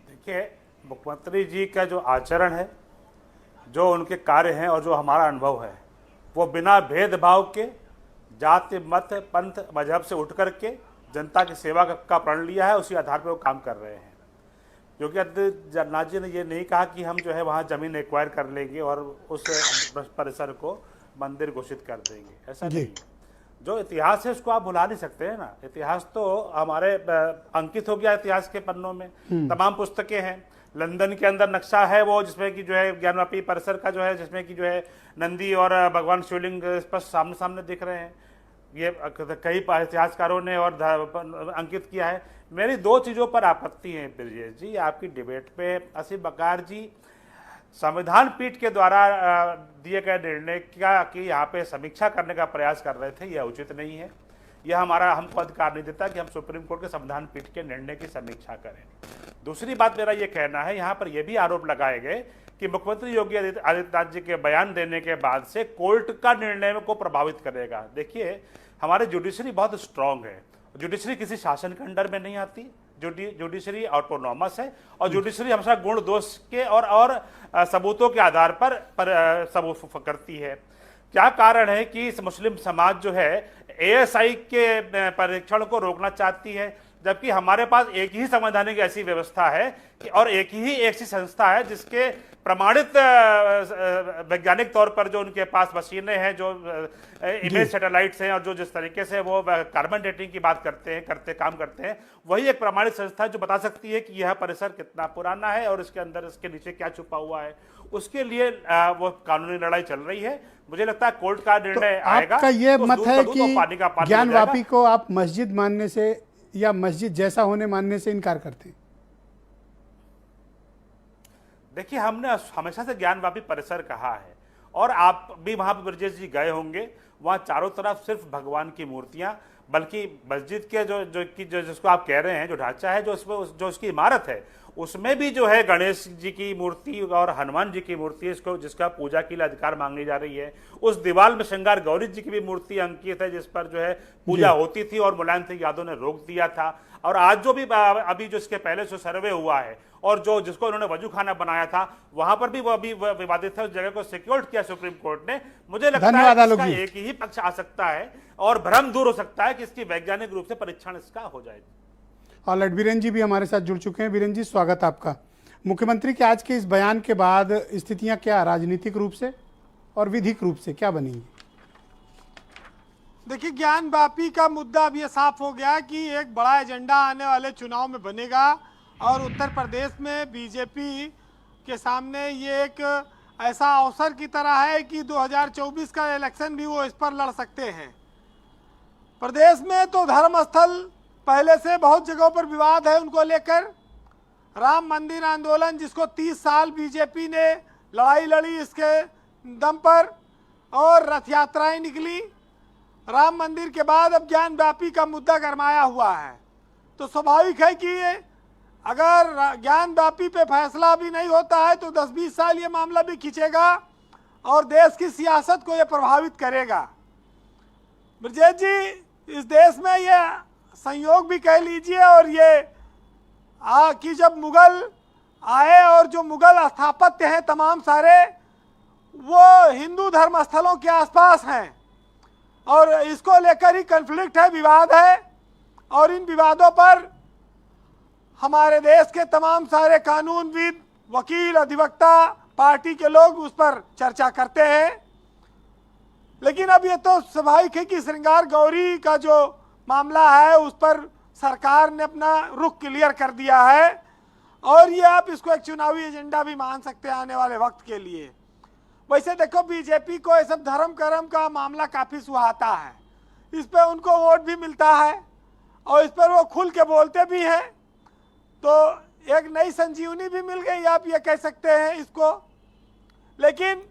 देखिए मुख्यमंत्री जी का जो आचरण है, जो उनके कार्य हैं और जो हमारा अनुभव है, वो बिना भेदभाव के, जाति मत पंथ मजहब से उठ करके जनता की सेवा का प्रण लिया है, उसी आधार पर वो काम कर रहे हैं। योगी आदित्यनाथ जी ने ये नहीं कहा कि हम जो है वहाँ जमीन एक्वायर कर लेंगे और उस परिसर को मंदिर घोषित कर देंगे, ऐसा नहीं। जो इतिहास है उसको आप भुला नहीं सकते हैं ना। इतिहास तो हमारे अंकित हो गया इतिहास के पन्नों में, तमाम पुस्तकें हैं। लंदन के अंदर नक्शा है वो, जिसमें कि जो है ज्ञानवापी परिसर का जो है, जिसमें कि जो है नंदी और भगवान शिवलिंग स्पष्ट सामने सामने दिख रहे हैं। ये कई इतिहासकारों ने और अंकित किया है। मेरी 2 चीज़ों पर आपत्ति है ब्रजेश जी आपकी डिबेट पे। असीम बकार जी संविधान पीठ के द्वारा दिए गए निर्णय का कि यहाँ पे समीक्षा करने का प्रयास कर रहे थे, यह उचित नहीं है। यह हमको अधिकार नहीं देता कि हम सुप्रीम कोर्ट के संविधान पीठ के निर्णय की समीक्षा करें। दूसरी बात मेरा यह कहना है, यहाँ पर यह भी आरोप लगाए गए कि मुख्यमंत्री योगी आदित्यनाथ जी के बयान देने के बाद से कोर्ट का निर्णय को प्रभावित करेगा। देखिए हमारे जुडिशरी बहुत स्ट्रांग है, जुडिशरी किसी शासन के अंडर में नहीं आती, जुडिशरी ऑटोनॉमस है और जुडिशरी हमेशा गुण दोष के और सबूतों के आधार पर सबूत करती है। क्या कारण है कि इस मुस्लिम समाज जो है एएसआई के परीक्षण को रोकना चाहती है, जबकि हमारे पास एक ही संवैधानिक ऐसी व्यवस्था है कि और एक ही ऐसी संस्था है जिसके प्रमाणित वैज्ञानिक तौर पर जो उनके पास मशीनें हैं, जो इमेज सैटेलाइट्स हैं और जो जिस तरीके से वो कार्बन डेटिंग की बात काम करते हैं, वही एक प्रमाणित संस्था जो बता सकती है कि यह परिसर कितना पुराना है और इसके अंदर इसके नीचे क्या छुपा हुआ है। उसके लिए वो कानूनी लड़ाई चल रही है। मुझे लगता है कोर्ट का निर्णय आएगा। आपका ये मत है कि ज्ञानवापी को आप मस्जिद मानने से या मस्जिद जैसा होने मानने से इनकार करते हैं? देखिए हमने हमेशा से ज्ञानवापी परिसर कहा है और आप भी वहां पर ब्रजेश जी गए होंगे, वहां चारों तरफ सिर्फ भगवान की मूर्तियां, बल्कि मस्जिद के जिसको आप कह रहे हैं जो ढांचा है, जो उसकी इमारत है, उसमें भी जो है गणेश जी की मूर्ति और हनुमान जी की मूर्ति इसको जिसका पूजा के लिए अधिकार मांगी जा रही है। उस दीवार में श्रृंगार गौरी जी की भी मूर्ति अंकित है जिस पर जो है पूजा होती थी और मुलायम सिंह यादव ने रोक दिया था। और आज जो भी अभी जो इसके पहले जो सर्वे हुआ है और जो जिसको उन्होंने वजू खाना बनाया था, वहां पर भी वो अभी विवादित है, उस जगह को सिक्योर्ड किया सुप्रीम कोर्ट ने। मुझे लगता है इसका एक ही पक्ष आ सकता है और भ्रम दूर हो सकता है कि इसकी वैज्ञानिक रूप से परीक्षण इसका हो जाएगा। ऑलराइट, बीरेन जी भी हमारे साथ जुड़ चुके हैं। बीरेन जी स्वागत आपका। मुख्यमंत्री के आज के इस बयान के बाद स्थितियां क्या राजनीतिक रूप से और विधिक रूप से क्या बनेंगी? देखिए ज्ञानवापी का मुद्दा अब ये साफ हो गया कि एक बड़ा एजेंडा आने वाले चुनाव में बनेगा और उत्तर प्रदेश में बीजेपी के सामने ये एक ऐसा अवसर की तरह है कि 2024 का इलेक्शन भी वो इस पर लड़ सकते हैं। प्रदेश में तो धर्म स्थल पहले से बहुत जगहों पर विवाद है उनको लेकर। राम मंदिर आंदोलन जिसको 30 साल बीजेपी ने लड़ाई लड़ी इसके दम पर, और रथ यात्राएं निकली। राम मंदिर के बाद अब ज्ञान व्यापी का मुद्दा गरमाया हुआ है। तो स्वाभाविक है कि अगर ज्ञान व्यापी पे फैसला भी नहीं होता है तो 10-20 साल ये मामला भी खींचेगा और देश की सियासत को ये प्रभावित करेगा। ब्रजेश जी, इस देश में ये संयोग भी कह लीजिए और ये कि जब मुगल आए और जो मुगल स्थापत्य हैं तमाम सारे वो हिंदू धर्म स्थलों के आसपास हैं और इसको लेकर ही कन्फ्लिक्ट है, विवाद है। और इन विवादों पर हमारे देश के तमाम सारे कानूनविद, वकील, अधिवक्ता, पार्टी के लोग उस पर चर्चा करते हैं। लेकिन अब ये तो स्वाभाविक है कि श्रृंगार गौरी का जो मामला है उस पर सरकार ने अपना रुख क्लियर कर दिया है और ये आप इसको एक चुनावी एजेंडा भी मान सकते हैं आने वाले वक्त के लिए। वैसे देखो, बीजेपी को ये सब धर्म कर्म का मामला काफ़ी सुहाता है, इस पर उनको वोट भी मिलता है और इस पर वो खुल के बोलते भी हैं। तो एक नई संजीवनी भी मिल गई, आप ये कह सकते हैं इसको। लेकिन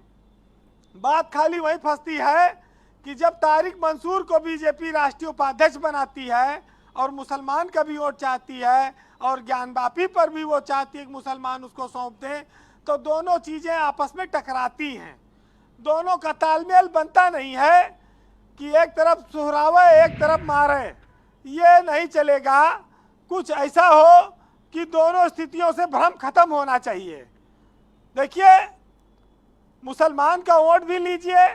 बात खाली वही फंसती है कि जब तारिक मंसूर को बीजेपी राष्ट्रीय उपाध्यक्ष बनाती है और मुसलमान का भी वोट चाहती है और ज्ञानवापी पर भी वो चाहती है कि मुसलमान उसको सौंप दें, तो दोनों चीज़ें आपस में टकराती हैं। दोनों का तालमेल बनता नहीं है कि एक तरफ सुहरावे एक तरफ मारे, ये नहीं चलेगा। कुछ ऐसा हो कि दोनों स्थितियों से भ्रम खत्म होना चाहिए। देखिए, मुसलमान का वोट भी लीजिए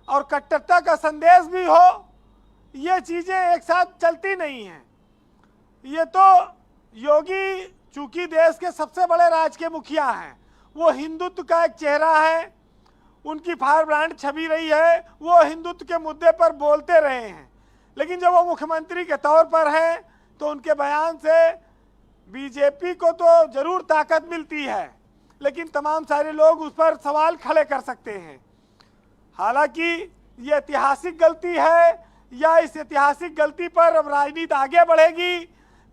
और कट्टरता का संदेश भी हो, ये चीज़ें एक साथ चलती नहीं हैं। ये तो योगी चूंकि देश के सबसे बड़े राज्य के मुखिया हैं, वो हिंदुत्व का एक चेहरा है, उनकी फायर ब्रांड छवि रही है, वो हिंदुत्व के मुद्दे पर बोलते रहे हैं। लेकिन जब वो मुख्यमंत्री के तौर पर हैं तो उनके बयान से बीजेपी को तो जरूर ताकत मिलती है, लेकिन तमाम सारे लोग उस पर सवाल खड़े कर सकते हैं। हालांकि ये ऐतिहासिक गलती है या इस ऐतिहासिक गलती पर अब राजनीति आगे बढ़ेगी,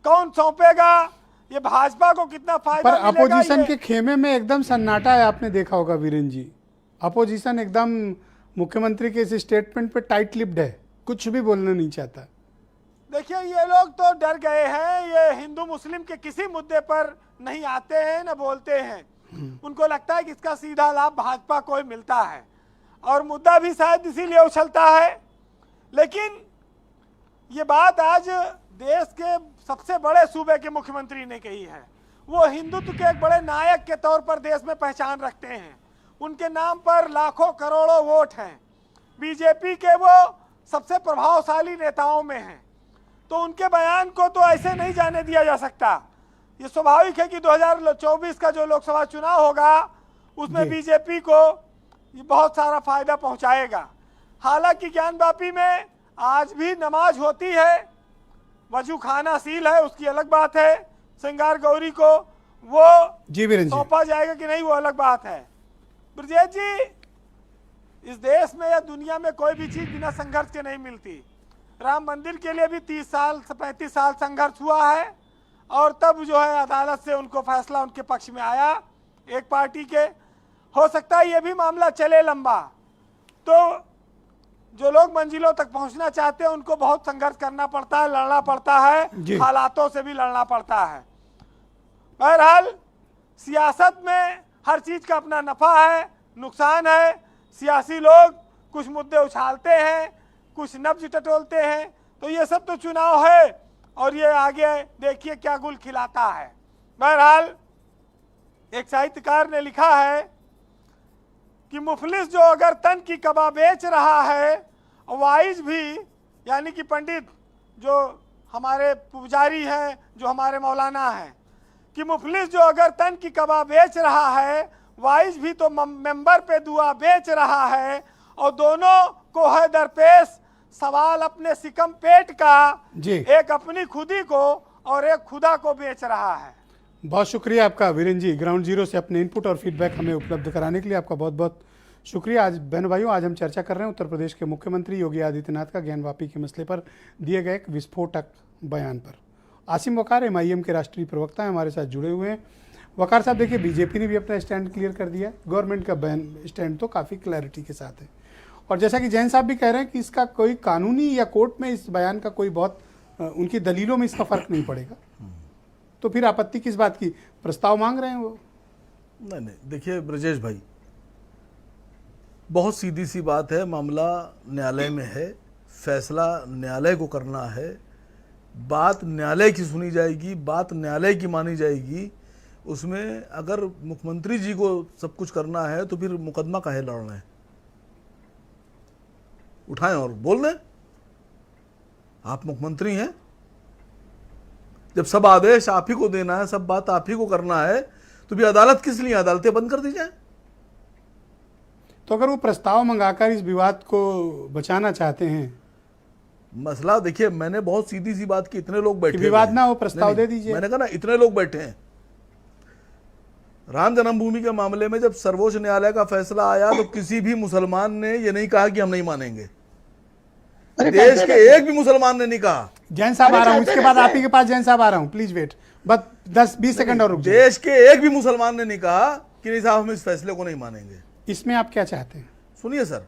कौन सौंपेगा, ये भाजपा को कितना फायदा पर मिलेगा, अपोजिशन के खेमे में एकदम सन्नाटा है, आपने देखा होगा वीरेंद्र जी। अपोजिशन एकदम मुख्यमंत्री के इस स्टेटमेंट पे टाइट लिप्ड है, कुछ भी बोलना नहीं चाहता। देखिए, ये लोग तो डर गए हैं, ये हिंदू मुस्लिम के किसी मुद्दे पर नहीं आते हैं न बोलते हैं। उनको लगता है कि इसका सीधा लाभ भाजपा को ही मिलता है और मुद्दा भी शायद इसीलिए उछलता है। लेकिन ये बात आज देश के सबसे बड़े सूबे के मुख्यमंत्री ने कही है। वो हिंदुत्व के एक बड़े नायक के तौर पर देश में पहचान रखते हैं, उनके नाम पर लाखों करोड़ों वोट हैं, बीजेपी के वो सबसे प्रभावशाली नेताओं में हैं। तो उनके बयान को तो ऐसे नहीं जाने दिया जा सकता। ये स्वाभाविक है कि 2024 का जो लोकसभा चुनाव होगा उसमें बीजेपी को ये बहुत सारा फायदा पहुंचाएगा। हालांकि ज्ञानवापी में आज भी नमाज होती है, वजू खाना सील है, उसकी अलग बात है। श्रृंगार गौरी को वो सौंपा जाएगा कि नहीं, वो अलग बात है। ब्रजेश जी, इस देश में या दुनिया में कोई भी चीज बिना संघर्ष के नहीं मिलती। राम मंदिर के लिए भी 30 साल से 35 साल संघर्ष हुआ है और तब जो है अदालत से उनको फैसला उनके पक्ष में आया एक पार्टी के। हो सकता है ये भी मामला चले लंबा, तो जो लोग मंजिलों तक पहुंचना चाहते हैं उनको बहुत संघर्ष करना पड़ता है, लड़ना पड़ता है, हालातों से भी लड़ना पड़ता है। बहरहाल सियासत में हर चीज का अपना नफा है, नुकसान है। सियासी लोग कुछ मुद्दे उछालते हैं, कुछ नब्ज टटोलते हैं, तो ये सब तो चुनाव है और ये आगे देखिए क्या गुल खिलाता है। बहरहाल एक साहित्यकार ने लिखा है कि मुफलिस जो अगर तन की कबा बेच रहा है, वाइज भी यानी कि पंडित जो हमारे पुजारी हैं, जो हमारे मौलाना हैं, कि मुफलिस जो अगर तन की कबा बेच रहा है, वाइज भी तो मेंबर पे दुआ बेच रहा है, और दोनों को है दरपेश सवाल अपने सिकम पेट का, एक अपनी खुदी को और एक खुदा को बेच रहा है। बहुत शुक्रिया आपका वीरेंद्र जी, ग्राउंड जीरो से अपने इनपुट और फीडबैक हमें उपलब्ध कराने के लिए आपका बहुत बहुत शुक्रिया। आज बहनों भाइयों, आज हम चर्चा कर रहे हैं उत्तर प्रदेश के मुख्यमंत्री योगी आदित्यनाथ का ज्ञानवापी के मसले पर दिए गए एक विस्फोटक बयान पर। आसिम वकार MIM के राष्ट्रीय प्रवक्ता हैं, हमारे साथ जुड़े हुए हैं। वकार साहब देखिए, बीजेपी ने भी अपना स्टैंड क्लियर कर दिया है, गवर्नमेंट का बयान स्टैंड तो काफ़ी क्लैरिटी के साथ है। और जैसा कि जैन साहब भी कह रहे हैं कि इसका कोई कानूनी या कोर्ट में इस बयान का कोई बहुत उनकी दलीलों में इसका फ़र्क नहीं पड़ेगा, तो फिर आपत्ति किस बात की? प्रस्ताव मांग रहे हैं वो। नहीं, देखिए ब्रजेश भाई, बहुत सीधी सी बात है, मामला न्यायालय में है, फैसला न्यायालय को करना है, बात न्यायालय की सुनी जाएगी, बात न्यायालय की मानी जाएगी। उसमें अगर मुख्यमंत्री जी को सब कुछ करना है तो फिर मुकदमा काहे लड़ना है? उठाएं और बोल दें, आप मुख्यमंत्री हैं, जब सब आदेश आप ही को देना है, सब बात आप ही को करना है, तो भी अदालत किस लिए? अदालतें बंद कर दी जाए। तो अगर वो प्रस्ताव मंगाकर इस विवाद को बचाना चाहते हैं, मसला देखिए, मैंने बहुत सीधी सी बात की, इतने लोग बैठे, विवाद ना हो, प्रस्ताव दे दीजिए। मैंने कहा ना, इतने लोग बैठे हैं। राम जन्मभूमि के मामले में जब सर्वोच्च न्यायालय का फैसला आया तो किसी भी मुसलमान ने ये नहीं कहा कि हम नहीं मानेंगे। देश के एक भी मुसलमान ने नहीं कहा। जैन साहब आ रहा हूं, इसके बाद आप ही के पास जैन साहब आ रहा हूं, प्लीज वेट, बस 10-20 सेकंड और रुक जाइए। देश के एक भी मुसलमान ने नहीं कहा कि नहीं साहब हम इस फैसले को नहीं मानेंगे। इसमें आप क्या चाहते हैं? सुनिए सर,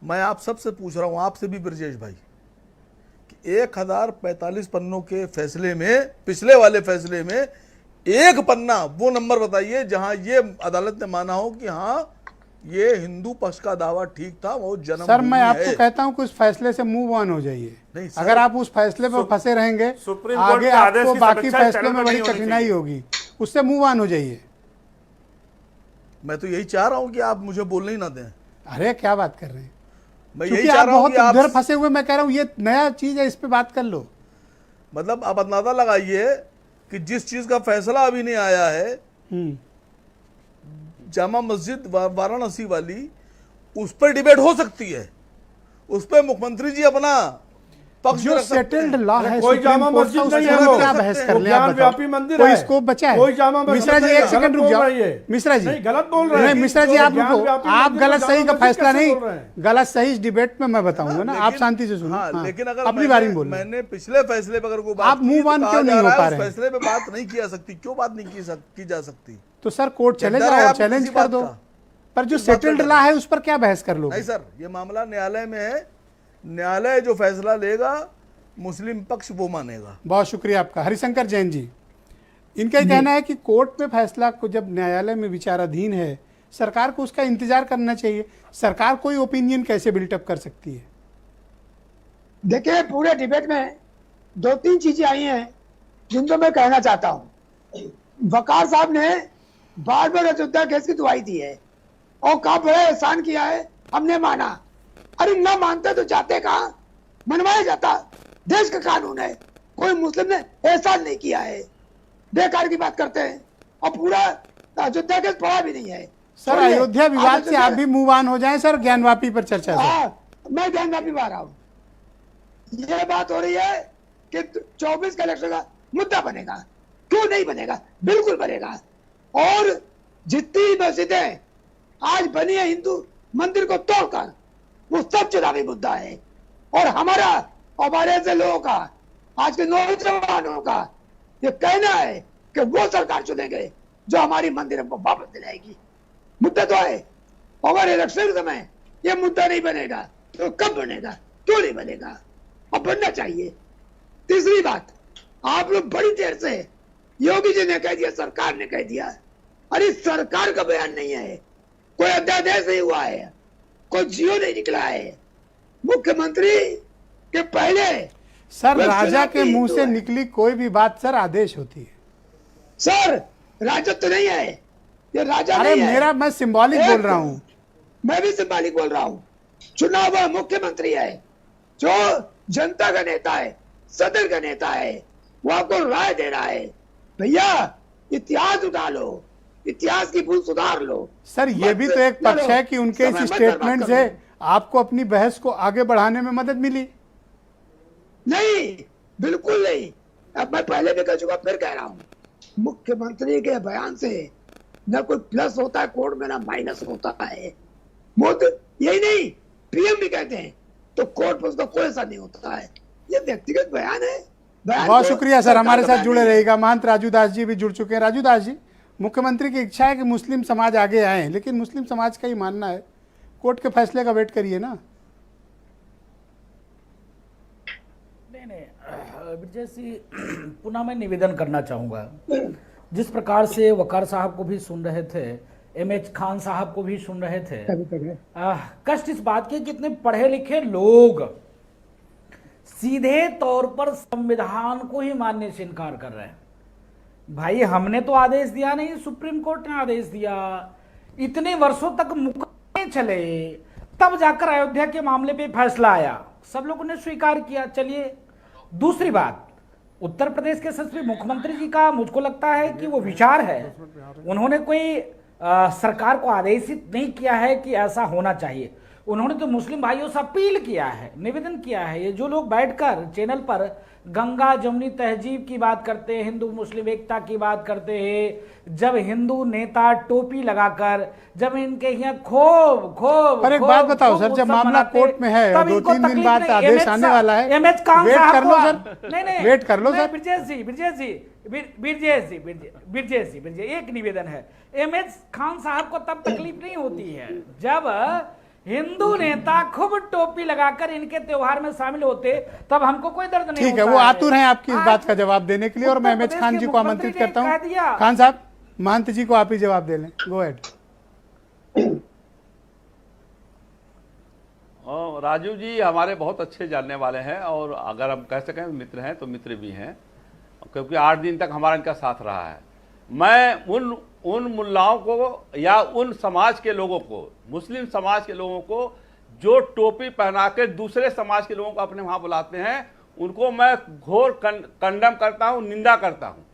मैं आप सबसे पूछ रहा हूं, आपसे भी ब्रजेश भाई, कि 1045 पन्नों के फैसले में, पिछले वाले फैसले में एक पन्ना वो नंबर बताइए जहां ये अदालत ने माना हो कि हाँ ये हिंदू पक्ष का दावा ठीक था, वो जन्म। सर मैं आपको कहता हूं कि उस फैसले से मूव ऑन हो जाइए। अगर आप उस फैसले पर फंसे रहेंगे, आगे आपको बाकी फैसलों में बड़ी कठिनाई होगी, उससे मूव ऑन हो जाइए। मैं तो यही चाह रहा हूं कि आप मुझे बोलने ही ना दें। अरे क्या बात कर रहे हैं, मैं यही चाह रहा हूं कि आप उधर फंसे हुए, मैं कह रहा हूं ये नया चीज है, इस पे बात कर लो। मतलब आप अंदाजा लगाइए कि जिस चीज का फैसला अभी नहीं आया है, जामा मस्जिद वाराणसी वाली, उस पर डिबेट हो सकती है, उस पर मुख्यमंत्री जी अपना पक्ष जो सेटल्ड लॉ है, कोई जामा मस्जिद नहीं है, वो क्या बहस कर ले? ज्ञानव्यापी मंदिर कोई है, स्कोप बचा है? कोई जामा मस्जिद। मिश्रा जी एक सेकंड रुक जाओ, मिश्रा जी गलत बोल रहे हैं। मिश्रा जी आप रुको, आप गलत सही का फैसला नहीं, गलत सही इस डिबेट में मैं बताऊंगा ना, आप शांति से सुनो। लेकिन अगर अपनी बारी में बोलो। मैंने पिछले फैसले पर अगर कोई बात, आप मूव ऑन क्यों नहीं हो पा रहे? फैसले पे बात नहीं की जा सकती, क्यों बात नहीं की जा सकती? तो सर कोर्ट चले जाओ और चैलेंज कर दो, पर जो सेटल्ड लॉ है उस पर क्या बहस कर लो? नहीं सर, ये मामला न्यायालय में है, न्यायालय जो फैसला लेगा मुस्लिम पक्ष वो मानेगा। बहुत शुक्रिया आपका। हरिशंकर जैन जी, इनका कहना है कि कोर्ट में फैसला को जब न्यायालय में विचाराधीन है, सरकार को उसका इंतजार करना चाहिए। सरकार कोई ओपिनियन कैसे बिल्टअप कर सकती है? देखिए, पूरे डिबेट में 2-3 चीजें आई हैं जिनको मैं कहना चाहता हूं। वकार साहब ने बार बार अयोध्या केस की दुआई दी है और कहा बड़ा एहसान किया है, हमने माना। अरे ना मानते तो जाते कहाँ, मनवाया जाता, देश का कानून है, कोई मुस्लिम ने एहसान नहीं किया है, बेकार की बात करते हैं। और पूरा अयोध्या केस पड़ा भी नहीं है। सर अयोध्या विवाद से आप भी मूव ऑन हो जाएं सर, ज्ञानवापी पर चर्चा से। मैं ज्ञानवापी पर आ रहा हूँ। ये बात हो रही है कि 24 का इलेक्शन का मुद्दा बनेगा, क्यों नहीं बनेगा? बिल्कुल बनेगा। और जितनी मस्जिदें आज बनी है हिंदू मंदिर को तोड़कर, वो सब चुनावी मुद्दा है। और हमारे ऐसे लोगों का, आज के नौजवानों का ये कहना है कि वो सरकार चुनेंगे जो हमारी मंदिरों को वापस दिलाएगी। मुद्दा तो है, अगर इलेक्शन समय ये मुद्दा नहीं बनेगा तो कब बनेगा? क्यों नहीं बनेगा? और बनना चाहिए। तीसरी बात, आप लोग बड़ी देर से योगी जी ने कह दिया, सरकार ने कह दिया। अरे सरकार का बयान नहीं है, कोई अध्यादेश नहीं हुआ है, कोई जियो नहीं निकला है। मुख्यमंत्री के पहले सर राजा के मुंह से निकली कोई भी बात सर आदेश होती है। सर राजत्व तो नहीं है, ये राजा अरे नहीं मेरा है। मैं सिंबॉलिक बोल रहा हूँ। मैं भी सिंबॉलिक बोल रहा हूँ। चुना हुआ मुख्यमंत्री है, जो जनता का नेता है, सदन का नेता है, वो आपको राय दे रहा है। भैया इतिहास उठा लो, इतिहास की भूल सुधार लो। सर ये भी तो एक पक्ष है कि उनके इस स्टेटमेंट से आपको अपनी बहस को आगे बढ़ाने में मदद मिली। नहीं, बिल्कुल नहीं। अब मैं पहले भी कह चुका, फिर कह रहा हूँ, मुख्यमंत्री के बयान से न कोई प्लस होता है कोर्ट में, ना माइनस होता है। मोदी यही नहीं, पीएम भी कहते हैं तो कोर्ट पर उसका कोई असर नहीं होता है। ये व्यक्तिगत बयान है। बहुत शुक्रिया सर, हमारे साथ जुड़े रहेगा। महंत राजू दास जी भी जुड़ चुके हैं। राजू दास जी, मुख्यमंत्री की इच्छा है कि मुस्लिम समाज आगे आए, लेकिन मुस्लिम समाज का ही मानना है कोर्ट के फैसले का वेट करिए ना। ब्रजेश जी, पुनः मैं निवेदन करना चाहूँगा, जिस प्रकार से वकार साहब को भी सुन रहे थे, एमएच खान साहब को भी सुन रहे थे, कष्ट इस बात की कि इतने पढ़े लिखे लोग सीधे तौर पर संविधान को ही मानने से इनकार कर रहे हैं। भाई हमने तो आदेश दिया नहीं, सुप्रीम कोर्ट ने आदेश दिया। इतने वर्षों तक मुकदमे चले, तब जाकर अयोध्या के मामले पे फैसला आया, सब लोगों ने स्वीकार किया। चलिए, दूसरी बात, उत्तर प्रदेश के यशस्वी मुख्यमंत्री जी का मुझको लगता है कि वो विचार है, उन्होंने कोई सरकार को आदेशित नहीं किया है कि ऐसा होना चाहिए। उन्होंने तो मुस्लिम भाइयों से अपील किया है, निवेदन किया है। ये जो लोग बैठकर चैनल पर गंगा जमुनी तहजीब की बात करते हैं, हिंदू मुस्लिम एकता की बात करते हैं, जब हिंदू नेता टोपी लगाकर, जब इनके यहाँ खूब खूब पर एक बात बताओ सर, जब मामला कोर्ट में है, 2-3 दिन बाद आदेश आने वाला है, एमएच खान वेट साहब कर लो सर, नहीं वेट कर लो सर। ब्रजेश जी, एक निवेदन है, एमएच खान साहब को तब तकलीफ नहीं होती है जब हिंदू नेता खूब टोपी लगाकर इनके त्योहार में शामिल होते, तब हमको कोई दर्द नहीं। ठीक है, वो आतुर हैं आपकी इस बात का जवाब देने के लिए, और मैं एमएच खान जी को आमंत्रित करता हूँ। खान साहब, महंत जी को आप ही जवाब दे लें, गो अहेड। राजू जी हमारे बहुत अच्छे जानने वाले हैं, और अगर हम कह सकें मित्र हैं तो मित्र भी हैं, क्योंकि 8 दिन तक हमारा इनका साथ रहा है। मैं उन मुल्लाओं को या उन समाज के लोगों को, मुस्लिम समाज के लोगों को जो टोपी पहना के दूसरे समाज के लोगों को अपने वहाँ बुलाते हैं, उनको मैं घोर कंडम करता हूँ, निंदा करता हूँ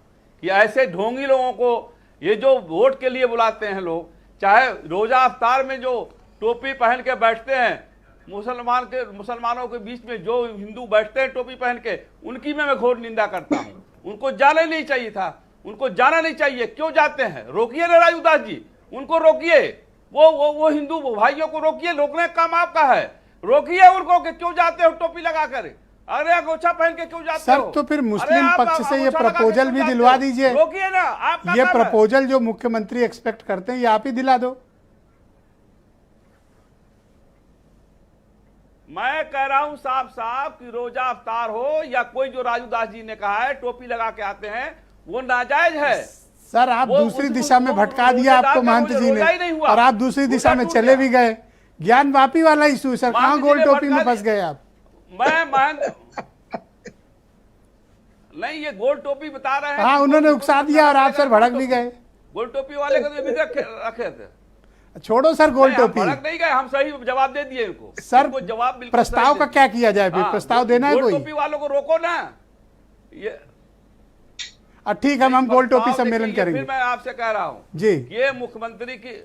कि ऐसे ढोंगी लोगों को, ये जो वोट के लिए बुलाते हैं लोग, चाहे रोजा अफ्तार में जो टोपी पहन के बैठते हैं, मुसलमानों के बीच में जो हिंदू बैठते हैं टोपी पहन के, उनकी मैं घोर निंदा करता हूँ। उनको जाना ही नहीं चाहिए था, उनको जाना नहीं चाहिए। क्यों जाते हैं? रोकिए ना राजू दास जी, उनको रोकिए, वो हिंदू भाइयों को रोकिए, रोकने का काम आपका है, रोकिए उनको कि क्यों जाते हो टोपी लगाकर, अरे गोछा पहन के क्यों जाते हो? सर तो फिर मुस्लिम पक्ष से ये प्रपोजल भी दिलवा दीजिए, रोकिए ना, आप ये प्रपोजल जो मुख्यमंत्री एक्सपेक्ट करते हैं, ये आप ही दिला दो। मैं कह रहा हूं साफ साफ कि रोजा अफ्तार हो या कोई जो राजू दास जी ने कहा है टोपी लगा के आते हैं, वो नाजायज है। सर आप दूसरी दिशा में भटका दिया आपको महंत जी ने, और आप दूसरी दिशा में चले भी गए। ज्ञान वापी वाला इशू सर, कहाँ गोल टोपी में फंस गए आप? नहीं, ये गोल टोपी बता रहे हैं। हाँ, उन्होंने उकसा दिया और आप सर भड़क भी गए। गोल टोपी वाले को तो रखे थे। छोड़ो सर गोल टोपी, भड़क नहीं गए, हम सही जवाब दे दिए इनको। सर जवाब प्रस्ताव का क्या किया जाए? फिर प्रस्ताव देना है कोई? गोल टोपी वालों को रोको ना। ये ठीक है, हम गोल टोपी सम्मेलन करेंगे। फिर मैं आपसे कह रहा हूँ जी, ये मुख्यमंत्री की,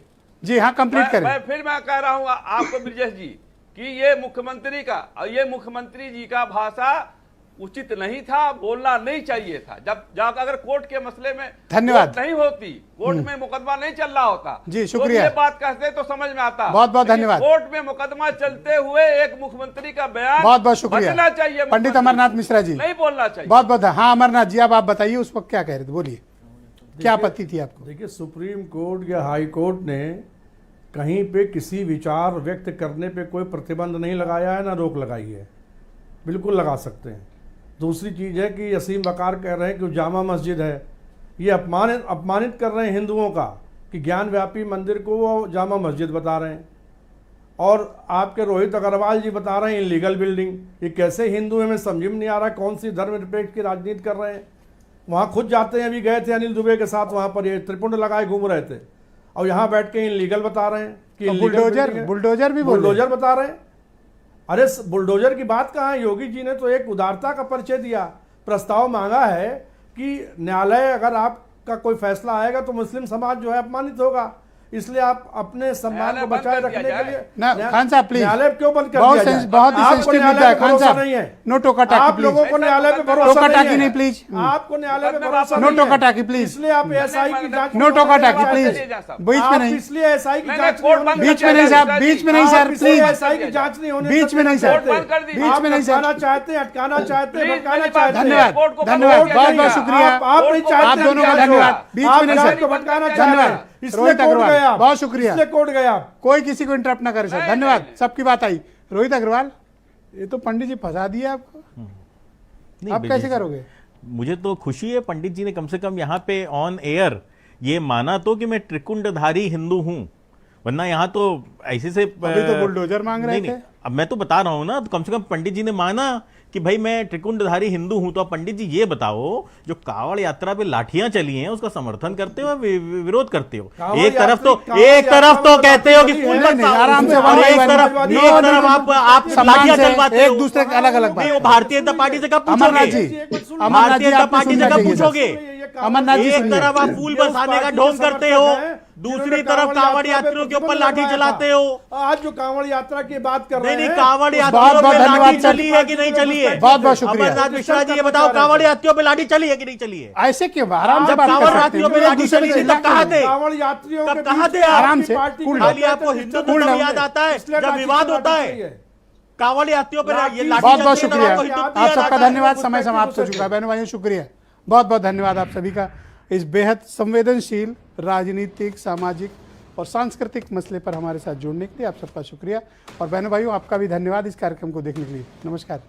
जी हाँ, कंप्लीट करें। मैं कह रहा हूँ आपको ब्रजेश जी कि ये मुख्यमंत्री जी का भाषा उचित नहीं था, बोलना नहीं चाहिए था। जब अगर कोर्ट के मसले में धन्यवाद नहीं होती, कोर्ट में मुकदमा नहीं चल रहा होता, जी शुक्रिया, तो ये बात कहते तो समझ में आता। बहुत बहुत धन्यवाद। कोर्ट में मुकदमा चलते हुए एक मुख्यमंत्री का बयान बहुत बहुत शुक्रिया बचना चाहिए। पंडित अमरनाथ मिश्रा जी, नहीं बोलना चाहिए। बहुत बहुत। हाँ अमरनाथ जी, अब आप बताइए उस वक्त क्या कह रहे थे, बोलिए क्या आपत्ति थी आपको? देखिए, सुप्रीम कोर्ट या हाई कोर्ट ने कहीं पे किसी विचार व्यक्त करने पे कोई प्रतिबंध नहीं लगाया है, ना रोक लगाई है, बिल्कुल लगा सकते हैं। दूसरी चीज़ है कि यसीम वकार कह रहे हैं कि जामा मस्जिद है, ये अपमानित कर रहे हैं हिंदुओं का, कि ज्ञान व्यापी मंदिर को वो जामा मस्जिद बता रहे हैं, और आपके रोहित अग्रवाल जी बता रहे हैं इलीगल बिल्डिंग। ये कैसे हिंदू, हमें समझ में नहीं आ रहा कौन सी धर्मनिरपेक्ष की राजनीति कर रहे हैं। वहाँ खुद जाते हैं, अभी गए थे अनिल दुबे के साथ, वहाँ पर ये त्रिपुंड लगाए घूम रहे थे, और यहाँ बैठ के इलीगल बता रहे हैं कि बुलडोजर बता रहे हैं। अरे बुलडोजर की बात कहाँ है? योगी जी ने तो एक उदारता का परिचय दिया, प्रस्ताव मांगा है कि न्यायालय अगर आपका कोई फैसला आएगा तो मुस्लिम समाज जो है अपमानित होगा। इसलिए आप अपने सम्मान को बचाए रखने के लिए ना खान साहब प्लीज, न्यायालय क्यों बंद कर बहुत दिया जाए? बहुत ही आपको सेंसिटिव न्यायालय मुद्दा है पे खान भरोसा साहब। नहीं है। नो टोका टाकी आप लोगों को न्यायालय पे भरोसा टोका टाकी नहीं नहीं है। प्लीज, आपको न्यायालय पे भरोसा नो नहीं टोका है। टाकी प्लीज, इसलिए आप एसआई की जांच नो टोका टाकी प्लीज, बीच में नहीं, इसलिए एसआई की जांच नहीं होनी बीच में नहीं साहब, बीच में नहीं सर प्लीज, एसआई की जांच नहीं होनी, बीच में नहीं सर, बीच में नहीं सर। अटकाना चाहते हैं, अटकाना चाहते हैं, भटकाना चाहते हैं। धन्यवाद धन्यवाद, बहुत बहुत शुक्रिया, आप नहीं चाहते आप दोनों का धन्यवाद। बीच में नहीं सर, धन्यवाद। इसलिए रोहित कोर्ट अग्रवाल गया, बहुत शुक्रिया, इसलिए कोर्ट गया। कोई किसी को इंटरप्ट ना करे सर, धन्यवाद, सबकी बात आई। रोहित अग्रवाल, ये तो पंडित जी फंसा दिया आपको, आप कैसे करोगे? मुझे तो खुशी है पंडित जी ने कम से कम यहाँ पे ऑन एयर ये माना तो कि मैं त्रिकुंडधारी हिंदू हूं, वरना यहाँ तो ऐसे से अभी तो बुलडोजर मांग रहे थे। अब मैं तो बता रहा हूं ना, तो कम से कम पंडित जी ने माना कि भाई मैं त्रिकुंडधारी हिंदू हूं। तो अब पंडित जी ये बताओ, जो कावड़ यात्रा पे लाठियां चली हैं उसका समर्थन करते हो, विरोध करते हो? एक तरफ तो कहते हो कि फूल आराम से, एक तरफ आप लाठियां चलवाते हो, एक दूसरे के अलग अलग बात। भारतीय जनता पार्टी से कब अमरनाथ जी, भारतीय जनता पार्टी से कब पूछोगे? अमरनाथ जी एक तरफ आप फूल बरसाने का ढोंग करते हो, दूसरी तरफ कांवड़ यात्रियों के ऊपर लाठी चलाते हो। आज जो कांवड़ यात्रा की बात कर रहे हैं, नहीं कांवड़ यात्रियों पे लाठी चली है कि नहीं चली है? बहुत बहुत शुक्रिया। अमरनाथ मिश्रा जी ये बताओ, कांवड़ यात्रियों पे लाठी चली है कि नहीं चली है? ऐसे क्यों आराम से जब बात कांवड़ कर यात्रियों पे सकते हैं, लाठी चली थी तब कहाँ थे? कांवड़ यात्रियों तब के कहाँ बीच थे आप? आराम से, पार्टी cool खाली down। आपको हिंदुत्व cool down। याद आता है इसलिए जब विवाद होता है। चाहिए। कांवड़ यात्रियों पे ये लाठी बहुत बहुत चलती है, शुक्रिया, आपको हिंदुत्व आप याद सबका आता है। धन्यवाद। समय समाप्त हो चुका है बहनों भाइयों, शुक्रिया, बहुत बहुत धन्यवाद आप सभी का इस बेहद संवेदनशील राजनीतिक, सामाजिक और सांस्कृतिक मसले पर हमारे साथ जुड़ने के लिए। आप सबका शुक्रिया, और बहनों भाइयों आपका भी धन्यवाद इस कार्यक्रम को देखने के लिए। नमस्कार।